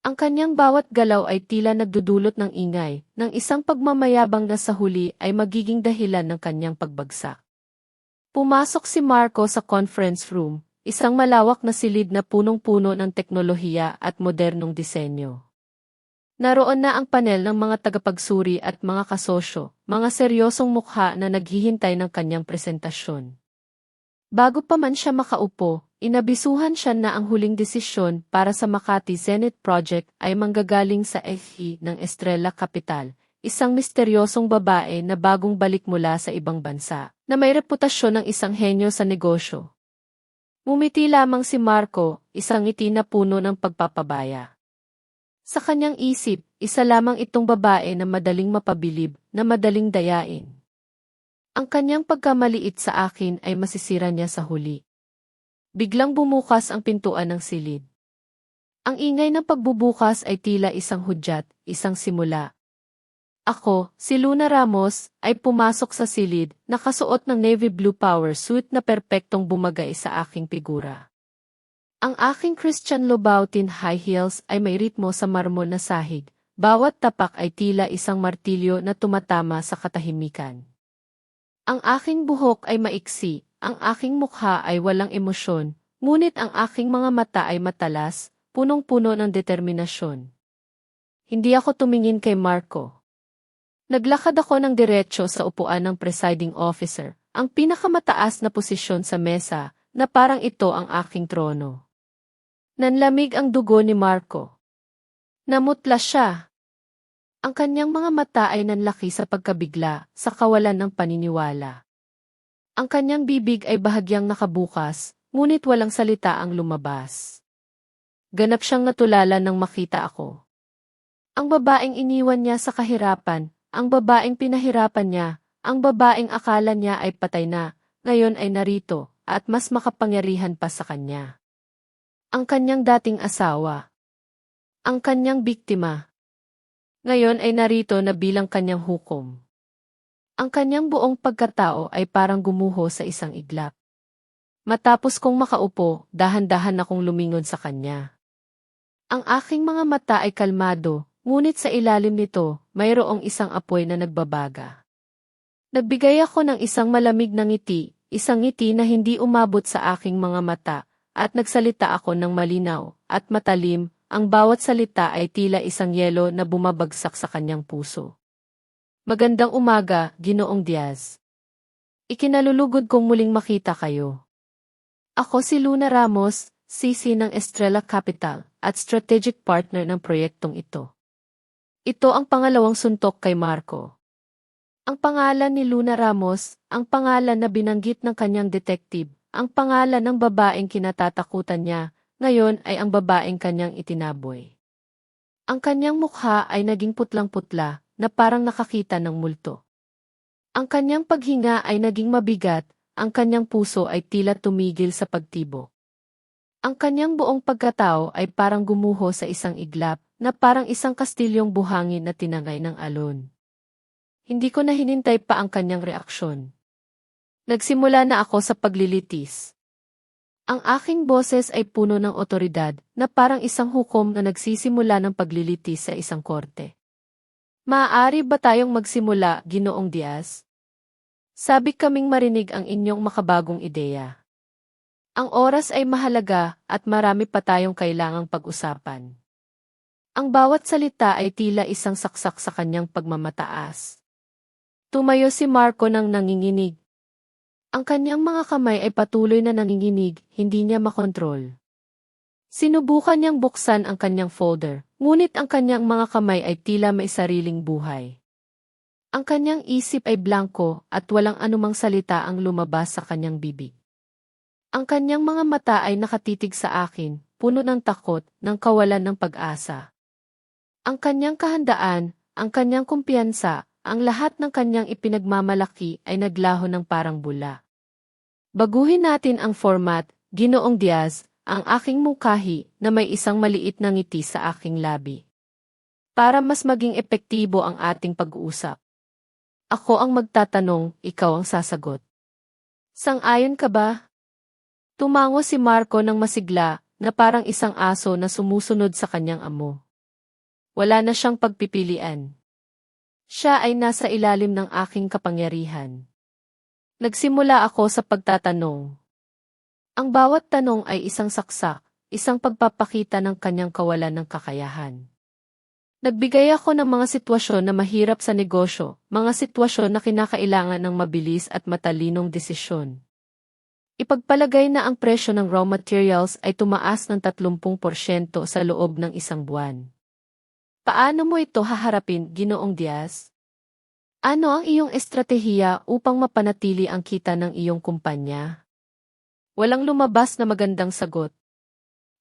Ang kanyang bawat galaw ay tila nagdudulot ng ingay, ng isang pagmamayabang na sa huli ay magiging dahilan ng kanyang pagbagsak. Pumasok si Marco sa conference room, isang malawak na silid na punong-puno ng teknolohiya at modernong disenyo. Naroon na ang panel ng mga tagapagsuri at mga kasosyo, mga seryosong mukha na naghihintay ng kanyang presentasyon. Bago pa man siya makaupo, inabisuhan siya na ang huling desisyon para sa Makati Zenith Project ay manggagaling sa FE ng Estrella Capital, isang misteryosong babae na bagong balik mula sa ibang bansa, na may reputasyon ng isang henyo sa negosyo. Ngumiti lamang si Marco, isang ngiti na puno ng pagpapabaya. Sa kanyang isip, isa lamang itong babae na madaling mapabilib, na madaling dayain. Ang kanyang pagkamaliit sa akin ay masisira niya sa huli. Biglang bumukas ang pintuan ng silid. Ang ingay ng pagbubukas ay tila isang hudyat, isang simula. Ako, si Luna Ramos, ay pumasok sa silid, nakasuot ng navy blue power suit na perpektong bumagay sa aking figura. Ang aking Christian Louboutin high heels ay may ritmo sa marmol na sahig, bawat tapak ay tila isang martilyo na tumatama sa katahimikan. Ang aking buhok ay maiksi, ang aking mukha ay walang emosyon, ngunit ang aking mga mata ay matalas, punong-puno ng determinasyon. Hindi ako tumingin kay Marco. Naglakad ako ng diretso sa upuan ng presiding officer, ang pinakamataas na posisyon sa mesa, na parang ito ang aking trono. Nanlamig ang dugo ni Marco. Namutla siya. Ang kanyang mga mata ay nanlaki sa pagkabigla, sa kawalan ng paniniwala. Ang kanyang bibig ay bahagyang nakabukas, ngunit walang salita ang lumabas. Ganap siyang natulala nang makita ako. Ang babaeng iniwan niya sa kahirapan, ang babaeng pinahirapan niya, ang babaeng akala niya ay patay na, ngayon ay narito, at mas makapangyarihan pa sa kanya. Ang kanyang dating asawa. Ang kanyang biktima. Ngayon ay narito na bilang kanyang hukom. Ang kanyang buong pagkatao ay parang gumuho sa isang iglap. Matapos kong makaupo, dahan-dahan akong lumingon sa kanya. Ang aking mga mata ay kalmado, ngunit sa ilalim nito, mayroong isang apoy na nagbabaga. Nagbigay ako ng isang malamig na ngiti, isang ngiti na hindi umabot sa aking mga mata, at nagsalita ako ng malinaw at matalim, ang bawat salita ay tila isang yelo na bumabagsak sa kanyang puso. Magandang umaga, Ginoong Diaz. Ikinalulugod kong muling makita kayo. Ako si Luna Ramos, CC ng Estrella Capital, at strategic partner ng proyektong ito. Ito ang pangalawang suntok kay Marco. Ang pangalan ni Luna Ramos, ang pangalan na binanggit ng kanyang detective, ang pangalan ng babaeng kinatatakutan niya, ngayon ay ang babaeng kanyang itinaboy. Ang kanyang mukha ay naging putlang-putla, na parang nakakita ng multo. Ang kanyang paghinga ay naging mabigat, ang kanyang puso ay tila tumigil sa pagtibok. Ang kanyang buong pagkatao ay parang gumuho sa isang iglap, na parang isang kastilyong buhangin na tinangay ng alon. Hindi ko na hinintay pa ang kanyang reaksyon. Nagsimula na ako sa paglilitis. Ang aking boses ay puno ng otoridad, na parang isang hukom na nagsisimula ng paglilitis sa isang korte. Maaari ba tayong magsimula, Ginoong Diaz? Sabi kaming marinig ang inyong makabagong ideya. Ang oras ay mahalaga at marami pa tayong kailangang pag-usapan. Ang bawat salita ay tila isang saksak sa kanyang pagmamataas. Tumayo si Marco nang nanginginig. Ang kanyang mga kamay ay patuloy na nanginginig, hindi niya makontrol. Sinubukan niyang buksan ang kanyang folder, ngunit ang kanyang mga kamay ay tila may sariling buhay. Ang kanyang isip ay blanko at walang anumang salita ang lumabas sa kanyang bibig. Ang kanyang mga mata ay nakatitig sa akin, puno ng takot, ng kawalan ng pag-asa. Ang kanyang kahandaan, ang kanyang kumpiyansa, ang lahat ng kanyang ipinagmamalaki ay naglaho ng parang bula. Baguhin natin ang format, Ginoong Diaz, ang aking mungkahi na may isang maliit na ngiti sa aking labi. Para mas maging epektibo ang ating pag-uusap. Ako ang magtatanong, ikaw ang sasagot. Sang-ayon ka ba? Tumango si Marco ng masigla na parang isang aso na sumusunod sa kanyang amo. Wala na siyang pagpipilian. Siya ay nasa ilalim ng aking kapangyarihan. Nagsimula ako sa pagtatanong. Ang bawat tanong ay isang saksak, isang pagpapakita ng kanyang kawalan ng kakayahan. Nagbigay ako ng mga sitwasyon na mahirap sa negosyo, mga sitwasyon na kinakailangan ng mabilis at matalinong desisyon. Ipagpalagay na ang presyo ng raw materials ay tumaas ng 30% sa loob ng isang buwan. Paano mo ito haharapin, Ginoong Diaz? Ano ang iyong estratehiya upang mapanatili ang kita ng iyong kumpanya? Walang lumabas na magandang sagot.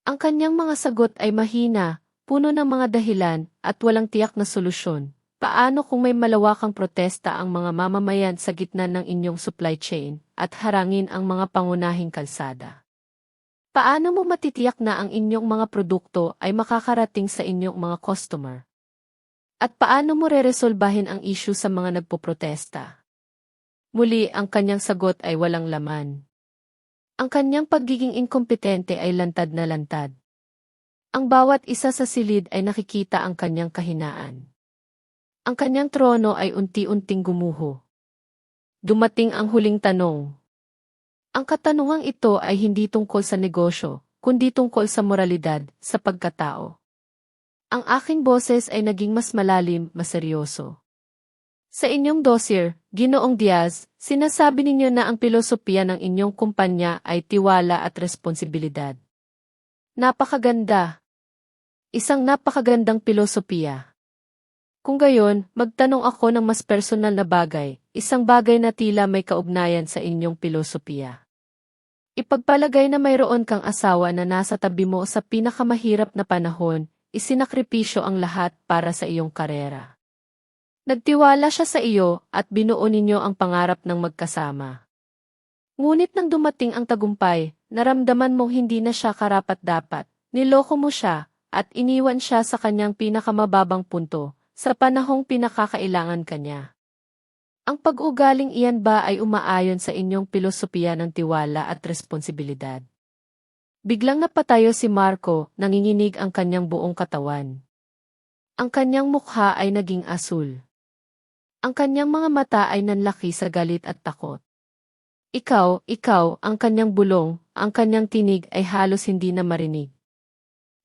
Ang kanyang mga sagot ay mahina, puno ng mga dahilan, at walang tiyak na solusyon. Paano kung may malawakang protesta ang mga mamamayan sa gitna ng inyong supply chain at harangin ang mga pangunahing kalsada? Paano mo matitiyak na ang inyong mga produkto ay makakarating sa inyong mga customer? At paano mo reresolbahin ang issue sa mga nagpoprotesta? Muli, ang kanyang sagot ay walang laman. Ang kanyang pagiging inkompetente ay lantad na lantad. Ang bawat isa sa silid ay nakikita ang kanyang kahinaan. Ang kanyang trono ay unti-unting gumuho. Dumating ang huling tanong. Ang katanungang ito ay hindi tungkol sa negosyo, kundi tungkol sa moralidad, sa pagkatao. Ang aking boses ay naging mas malalim, mas seryoso. Sa inyong dossier, Ginoong Diaz, sinasabi ninyo na ang pilosopiya ng inyong kumpanya ay tiwala at responsibilidad. Napakaganda. Isang napakagandang pilosopiya. Kung gayon, magtanong ako ng mas personal na bagay, isang bagay na tila may kaugnayan sa inyong pilosopiya. Ipagpalagay na mayroon kang asawa na nasa tabi mo sa pinakamahirap na panahon, isinakripisyo ang lahat para sa iyong karera. Nagtiwala siya sa iyo at binuo ninyo ang pangarap ng magkasama. Ngunit nang dumating ang tagumpay, naramdaman mong hindi na siya karapat-dapat, niloko mo siya, at iniwan siya sa kanyang pinakamababang punto, sa panahong pinakakailangan kanya. Ang pag-ugaling iyan ba ay umaayon sa inyong pilosopiya ng tiwala at responsibilidad? Biglang napatayo si Marco, nanginginig ang kanyang buong katawan. Ang kanyang mukha ay naging asul. Ang kanyang mga mata ay nanlaki sa galit at takot. Ikaw, ang kanyang bulong, ang kanyang tinig ay halos hindi na marinig.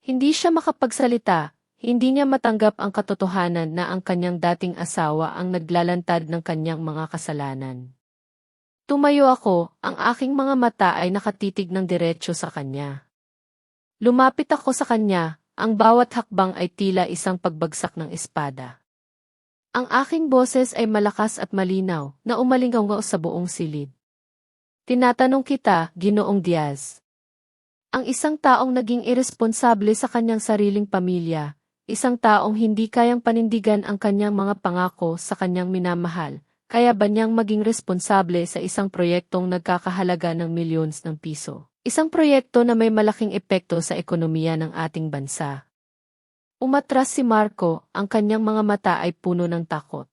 Hindi siya makapagsalita. Hindi niya matanggap ang katotohanan na ang kanyang dating asawa ang naglalantad ng kanyang mga kasalanan. Tumayo ako, ang aking mga mata ay nakatitig ng diretso sa kanya. Lumapit ako sa kanya, ang bawat hakbang ay tila isang pagbagsak ng espada. Ang aking boses ay malakas at malinaw, na umalingaw sa buong silid. Tinatanong kita, Ginoong Diaz. Ang isang taong naging iresponsable sa kanyang sariling pamilya, isang taong hindi kayang panindigan ang kanyang mga pangako sa kanyang minamahal, kaya ba niyang maging responsable sa isang proyektong nagkakahalaga ng millions ng piso? Isang proyekto na may malaking epekto sa ekonomiya ng ating bansa. Umatras si Marco, ang kanyang mga mata ay puno ng takot.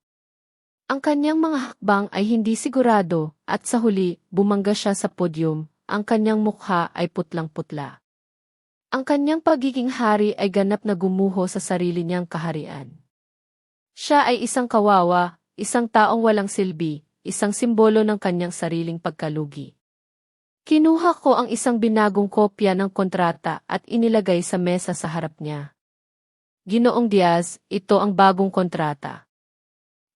Ang kanyang mga hakbang ay hindi sigurado, at sa huli, bumangga siya sa podyum, ang kanyang mukha ay putlang-putla. Ang kanyang pagiging hari ay ganap na gumuho sa sarili niyang kaharian. Siya ay isang kawawa, isang taong walang silbi, isang simbolo ng kanyang sariling pagkalugi. Kinuha ko ang isang binagong kopya ng kontrata at inilagay sa mesa sa harap niya. Ginoong Diaz, ito ang bagong kontrata.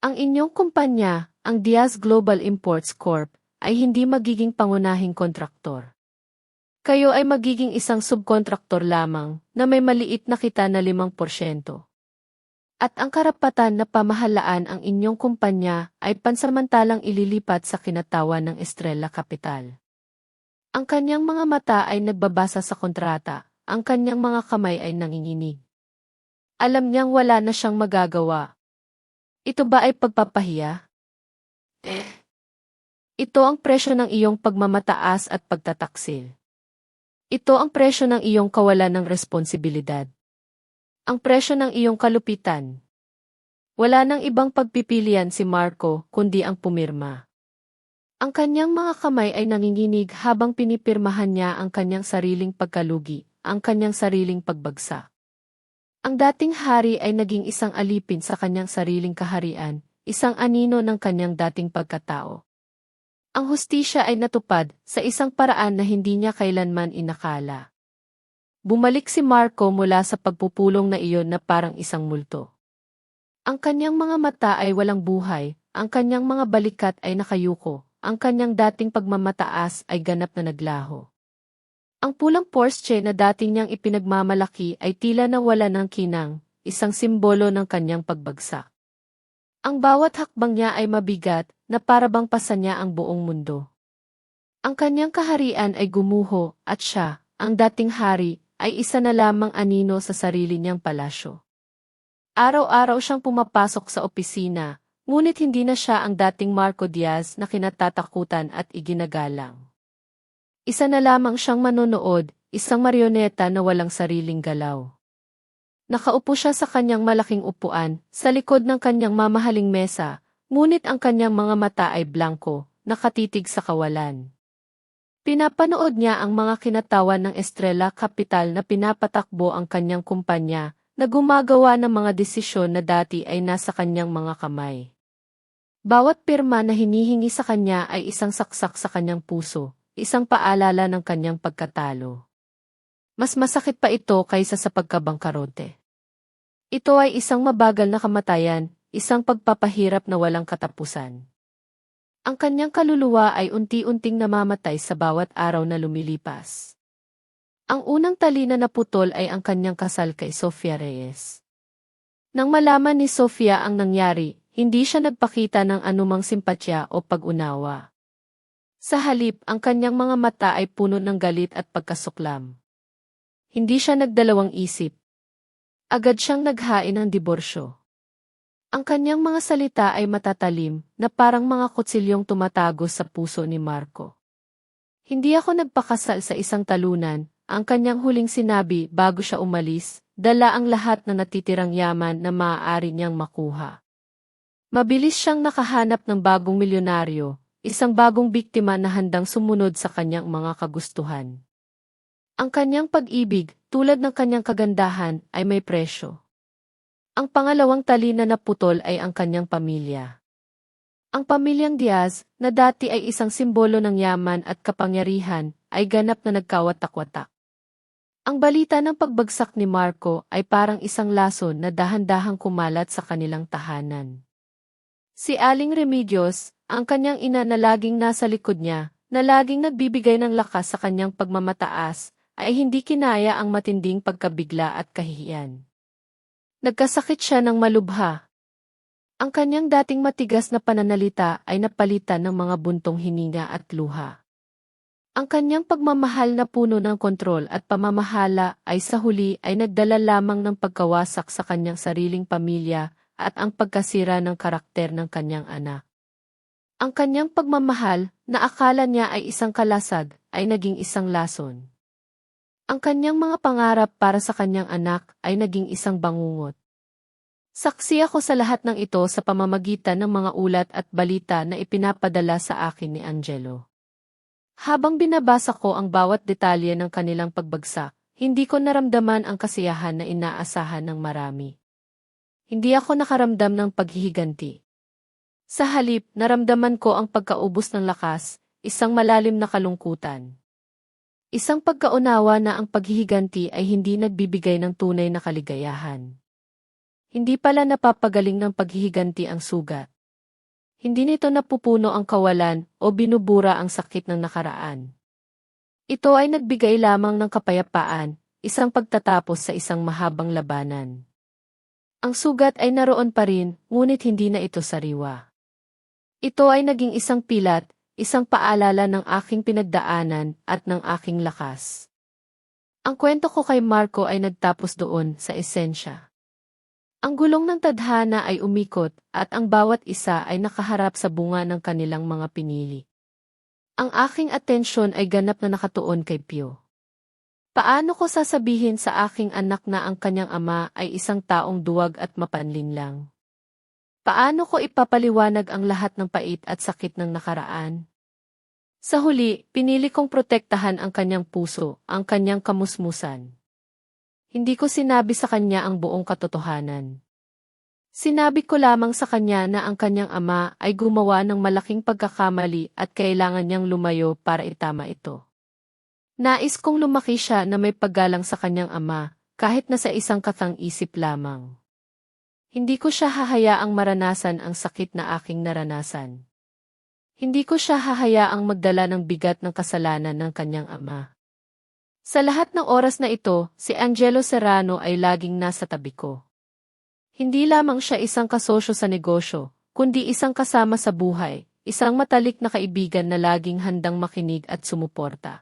Ang inyong kumpanya, ang Diaz Global Imports Corp., ay hindi magiging pangunahing kontraktor. Kayo ay magiging isang subkontraktor lamang na may maliit na kita na 5%. At ang karapatan na pamahalaan ang inyong kumpanya ay pansamantalang ililipat sa kinatawan ng Estrella Capital. Ang kanyang mga mata ay nagbabasa sa kontrata, ang kanyang mga kamay ay nanginginig. Alam niyang wala na siyang magagawa. Ito ba ay pagpapahiya? Ito ang presyo ng iyong pagmamataas at pagtataksil. Ito ang presyo ng iyong kawalan ng responsibilidad. Ang presyo ng iyong kalupitan. Wala nang ibang pagpipilian si Marco kundi ang pumirma. Ang kanyang mga kamay ay nanginginig habang pinipirmahan niya ang kanyang sariling pagkalugi, ang kanyang sariling pagbagsak. Ang dating hari ay naging isang alipin sa kanyang sariling kaharian, isang anino ng kanyang dating pagkatao. Ang hustisya ay natupad sa isang paraan na hindi niya kailanman inakala. Bumalik si Marco mula sa pagpupulong na iyon na parang isang multo. Ang kanyang mga mata ay walang buhay, ang kanyang mga balikat ay nakayuko, ang kanyang dating pagmamataas ay ganap na naglaho. Ang pulang Porsche na dating niyang ipinagmamalaki ay tila nawala ng kinang, isang simbolo ng kanyang pagbagsak. Ang bawat hakbang niya ay mabigat, na parabang pasa niya ang buong mundo. Ang kanyang kaharian ay gumuho, at siya, ang dating hari, ay isa na lamang anino sa sarili niyang palasyo. Araw-araw siyang pumapasok sa opisina, ngunit hindi na siya ang dating Marco Diaz na kinatatakutan at iginagalang. Isa na lamang siyang manonood, isang marioneta na walang sariling galaw. Nakaupo siya sa kanyang malaking upuan, sa likod ng kanyang mamahaling mesa, ngunit ang kanyang mga mata ay blanko, nakatitig sa kawalan. Pinapanood niya ang mga kinatawan ng Estrella Capital na pinapatakbo ang kanyang kumpanya, na gumagawa ng mga desisyon na dati ay nasa kanyang mga kamay. Bawat pirma na hinihingi sa kanya ay isang saksak sa kanyang puso, isang paalala ng kanyang pagkatalo. Mas masakit pa ito kaysa sa pagkabangkarote. Ito ay isang mabagal na kamatayan, isang pagpapahirap na walang katapusan. Ang kanyang kaluluwa ay unti-unting namamatay sa bawat araw na lumilipas. Ang unang tali na naputol ay ang kanyang kasal kay Sofia Reyes. Nang malaman ni Sofia ang nangyari, hindi siya nagpakita ng anumang simpatya o pag-unawa. Sa halip, ang kanyang mga mata ay puno ng galit at pagkasuklam. Hindi siya nagdalawang isip. Agad siyang naghain ng diborsyo. Ang kanyang mga salita ay matatalim, na parang mga kutsilyong tumatago sa puso ni Marco. Hindi ako nagpakasal sa isang talunan, ang kanyang huling sinabi bago siya umalis, dala ang lahat na natitirang yaman na maaari niyang makuha. Mabilis siyang nakahanap ng bagong milyonaryo, isang bagong biktima na handang sumunod sa kanyang mga kagustuhan. Ang kanyang pag-ibig, tulad ng kanyang kagandahan, ay may presyo. Ang pangalawang tali na naputol ay ang kanyang pamilya. Ang pamilyang Diaz, na dati ay isang simbolo ng yaman at kapangyarihan, ay ganap na nagkawatak-watak. Ang balita ng pagbagsak ni Marco ay parang isang lason na dahan-dahang kumalat sa kanilang tahanan. Si Aling Remedios, ang kanyang ina na laging nasa likod niya, na laging nagbibigay ng lakas sa kanyang pagmamataas, ay hindi kinaya ang matinding pagkabigla at kahihiyan. Nagkasakit siya ng malubha. Ang kanyang dating matigas na pananalita ay napalitan ng mga buntong hininga at luha. Ang kanyang pagmamahal na puno ng kontrol at pamamahala ay sa huli ay nagdala lamang ng pagkawasak sa kanyang sariling pamilya at ang pagkasira ng karakter ng kanyang anak. Ang kanyang pagmamahal, na akala niya ay isang kalasag, ay naging isang lason. Ang kanyang mga pangarap para sa kanyang anak ay naging isang bangungot. Saksi ako sa lahat ng ito sa pamamagitan ng mga ulat at balita na ipinapadala sa akin ni Angelo. Habang binabasa ko ang bawat detalye ng kanilang pagbagsak, hindi ko naramdaman ang kasiyahan na inaasahan ng marami. Hindi ako nakaramdam ng paghihiganti. Sa halip, naramdaman ko ang pagkaubos ng lakas, isang malalim na kalungkutan. Isang pagkaunawa na ang paghihiganti ay hindi nagbibigay ng tunay na kaligayahan. Hindi pala napapagaling ng paghihiganti ang sugat. Hindi nito napupuno ang kawalan o binubura ang sakit ng nakaraan. Ito ay nagbigay lamang ng kapayapaan, isang pagtatapos sa isang mahabang labanan. Ang sugat ay naroon pa rin, ngunit hindi na ito sariwa. Ito ay naging isang pilat, isang paalala ng aking pinagdaanan at ng aking lakas. Ang kwento ko kay Marco ay nagtapos doon sa esensya. Ang gulong ng tadhana ay umikot at ang bawat isa ay nakaharap sa bunga ng kanilang mga pinili. Ang aking atensyon ay ganap na nakatuon kay Pio. Paano ko sasabihin sa aking anak na ang kanyang ama ay isang taong duwag at mapanlinlang? Paano ko ipapaliwanag ang lahat ng pait at sakit ng nakaraan? Sa huli, pinili kong protektahan ang kanyang puso, ang kanyang kamusmusan. Hindi ko sinabi sa kanya ang buong katotohanan. Sinabi ko lamang sa kanya na ang kanyang ama ay gumawa ng malaking pagkakamali at kailangan niyang lumayo para itama ito. Nais kong lumaki siya na may paggalang sa kanyang ama, kahit na sa isang katang-isip lamang. Hindi ko siya hahayaang maranasan ang sakit na aking naranasan. Hindi ko siya hahayaang magdala ng bigat ng kasalanan ng kanyang ama. Sa lahat ng oras na ito, si Angelo Serrano ay laging nasa tabi ko. Hindi lamang siya isang kasosyo sa negosyo, kundi isang kasama sa buhay, isang matalik na kaibigan na laging handang makinig at sumuporta.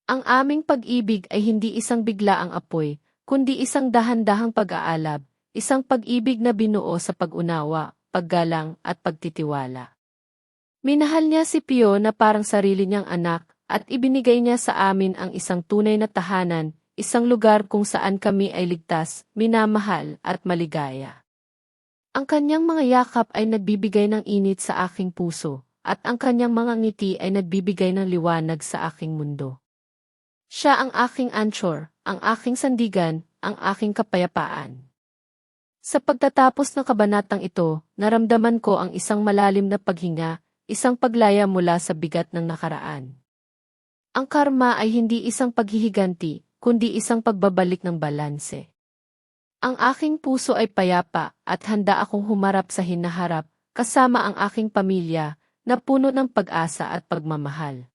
Ang aming pag-ibig ay hindi isang biglaang apoy, kundi isang dahan-dahang pag-aalab, isang pag-ibig na binuo sa pag-unawa, paggalang at pagtitiwala. Minahal niya si Pio na parang sarili niyang anak, at ibinigay niya sa amin ang isang tunay na tahanan, isang lugar kung saan kami ay ligtas, minamahal at maligaya. Ang kanyang mga yakap ay nagbibigay ng init sa aking puso, at ang kanyang mga ngiti ay nagbibigay ng liwanag sa aking mundo. Siya ang aking anchor, ang aking sandigan, ang aking kapayapaan. Sa pagtatapos ng kabanatang ito, naramdaman ko ang isang malalim na paghinga, isang paglaya mula sa bigat ng nakaraan. Ang karma ay hindi isang paghihiganti, kundi isang pagbabalik ng balanse. Ang aking puso ay payapa at handa akong humarap sa hinaharap, kasama ang aking pamilya, na puno ng pag-asa at pagmamahal.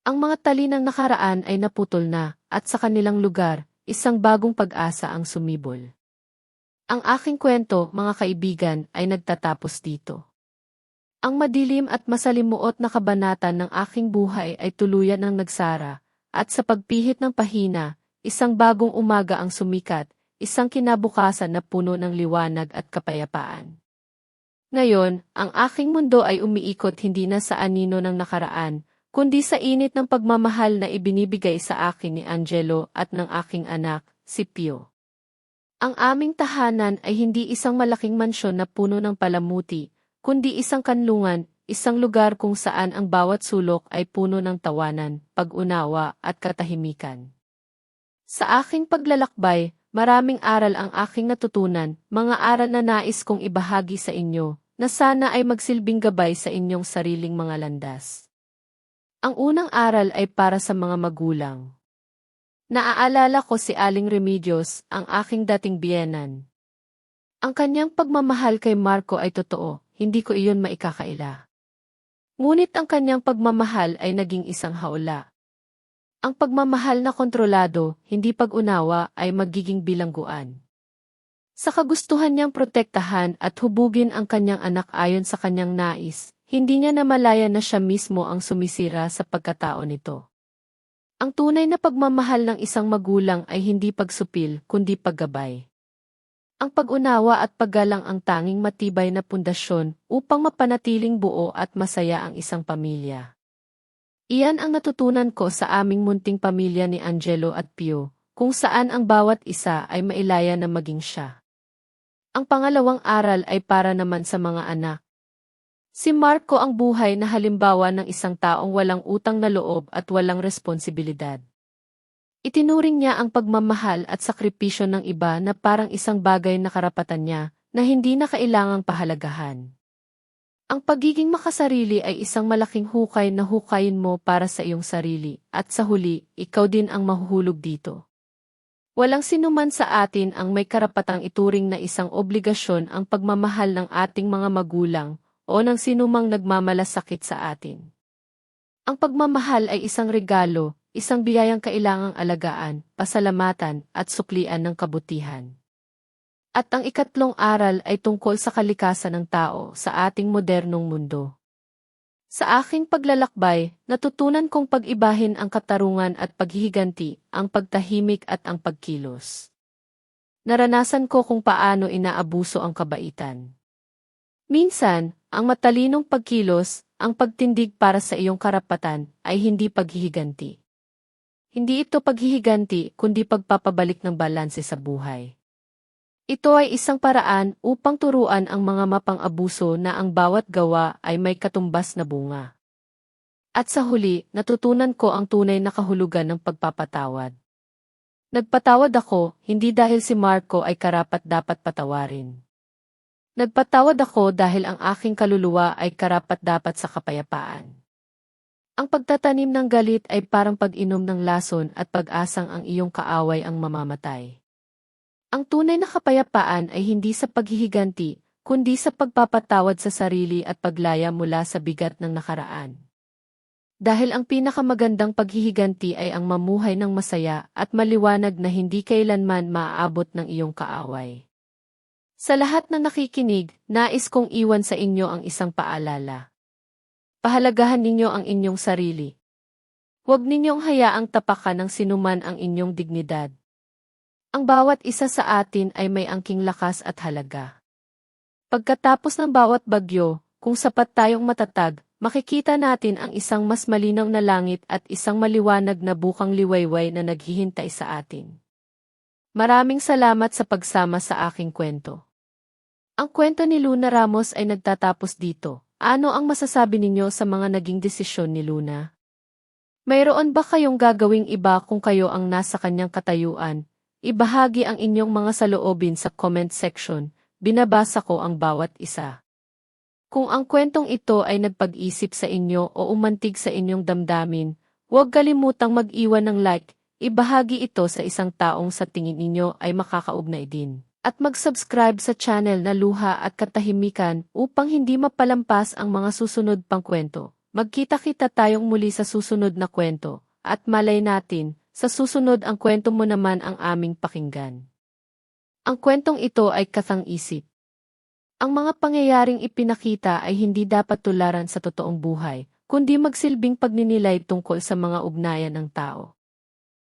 Ang mga tali ng nakaraan ay naputol na, at sa kanilang lugar, isang bagong pag-asa ang sumibol. Ang aking kwento, mga kaibigan, ay nagtatapos dito. Ang madilim at masalimuot na kabanata ng aking buhay ay tuluyan ng nagsara, at sa pagpihit ng pahina, isang bagong umaga ang sumikat, isang kinabukasan na puno ng liwanag at kapayapaan. Ngayon, ang aking mundo ay umiikot hindi na sa anino ng nakaraan, kundi sa init ng pagmamahal na ibinibigay sa akin ni Angelo at ng aking anak, si Pio. Ang aming tahanan ay hindi isang malaking mansyon na puno ng palamuti, kundi isang kanlungan, isang lugar kung saan ang bawat sulok ay puno ng tawanan, pag-unawa at katahimikan. Sa aking paglalakbay, maraming aral ang aking natutunan, mga aral na nais kong ibahagi sa inyo, na sana ay magsilbing gabay sa inyong sariling mga landas. Ang unang aral ay para sa mga magulang. Naaalala ko si Aling Remedios, ang aking dating biyenan. Ang kanyang pagmamahal kay Marco ay totoo, hindi ko iyon maikakaila. Ngunit ang kanyang pagmamahal ay naging isang haula. Ang pagmamahal na kontrolado, hindi pag-unawa ay magiging bilangguan. Sa kagustuhan niyang protektahan at hubugin ang kanyang anak ayon sa kanyang nais, hindi niya namalaya na siya mismo ang sumisira sa pagkatao nito. Ang tunay na pagmamahal ng isang magulang ay hindi pagsupil, kundi paggabay. Ang pag-unawa at paggalang ang tanging matibay na pundasyon upang mapanatiling buo at masaya ang isang pamilya. Iyan ang natutunan ko sa aming munting pamilya ni Angelo at Pio, kung saan ang bawat isa ay mailaya na maging siya. Ang pangalawang aral ay para naman sa mga anak. Si Marco ang buhay na halimbawa ng isang taong walang utang na loob at walang responsibilidad. Itinuring niya ang pagmamahal at sakripisyo ng iba na parang isang bagay na karapatan niya, na hindi na kailangang pahalagahan. Ang pagiging makasarili ay isang malaking hukay na hukayin mo para sa iyong sarili, at sa huli, ikaw din ang mahuhulog dito. Walang sinuman sa atin ang may karapatang ituring na isang obligasyon ang pagmamahal ng ating mga magulang, o ng sinumang nagmamalasakit sa atin. Ang pagmamahal ay isang regalo, isang biyayang kailangang alagaan, pasalamatan, at suklian ng kabutihan. At ang ikatlong aral ay tungkol sa kalikasan ng tao sa ating modernong mundo. Sa aking paglalakbay, natutunan kong pag-ibahin ang katarungan at paghihiganti, ang pagtahimik at ang pagkilos. Naranasan ko kung paano inaabuso ang kabaitan. Minsan, ang matalinong pagkilos, ang pagtindig para sa iyong karapatan, ay hindi paghihiganti. Hindi ito paghihiganti kundi pagpapabalik ng balanse sa buhay. Ito ay isang paraan upang turuan ang mga mapang-abuso na ang bawat gawa ay may katumbas na bunga. At sa huli, natutunan ko ang tunay na kahulugan ng pagpapatawad. Nagpatawad ako, hindi dahil si Marco ay karapat-dapat patawarin. Nagpatawad ako dahil ang aking kaluluwa ay karapat-dapat sa kapayapaan. Ang pagtatanim ng galit ay parang pag-inom ng lason at pag-asang ang iyong kaaway ang mamamatay. Ang tunay na kapayapaan ay hindi sa paghihiganti, kundi sa pagpapatawad sa sarili at paglaya mula sa bigat ng nakaraan. Dahil ang pinakamagandang paghihiganti ay ang mamuhay ng masaya at maliwanag na hindi kailanman maaabot ng iyong kaaway. Sa lahat ng nakikinig, nais kong iwan sa inyo ang isang paalala. Pahalagahan ninyo ang inyong sarili. Huwag ninyong hayaang tapakan ng sinuman ang inyong dignidad. Ang bawat isa sa atin ay may angking lakas at halaga. Pagkatapos ng bawat bagyo, kung sapat tayong matatag, makikita natin ang isang mas malinaw na langit at isang maliwanag na bukang liwayway na naghihintay sa atin. Maraming salamat sa pagsama sa aking kwento. Ang kwento ni Luna Ramos ay nagtatapos dito. Ano ang masasabi ninyo sa mga naging desisyon ni Luna? Mayroon ba kayong gagawing iba kung kayo ang nasa kanyang katayuan? Ibahagi ang inyong mga saloobin sa comment section, binabasa ko ang bawat isa. Kung ang kwentong ito ay nagpag-isip sa inyo o umantig sa inyong damdamin, huwag kalimutang mag-iwan ng like, ibahagi ito sa isang taong sa tingin ninyo ay makakaugnay din. At mag-subscribe sa channel na Luha at Katahimikan upang hindi mapalampas ang mga susunod pang kwento. Magkita-kita tayong muli sa susunod na kwento, at malay natin, sa susunod ang kwento mo naman ang aming pakinggan. Ang kwentong ito ay kathang-isip. Ang mga pangyayaring ipinakita ay hindi dapat tularan sa totoong buhay, kundi magsilbing pagninilay tungkol sa mga ugnayan ng tao.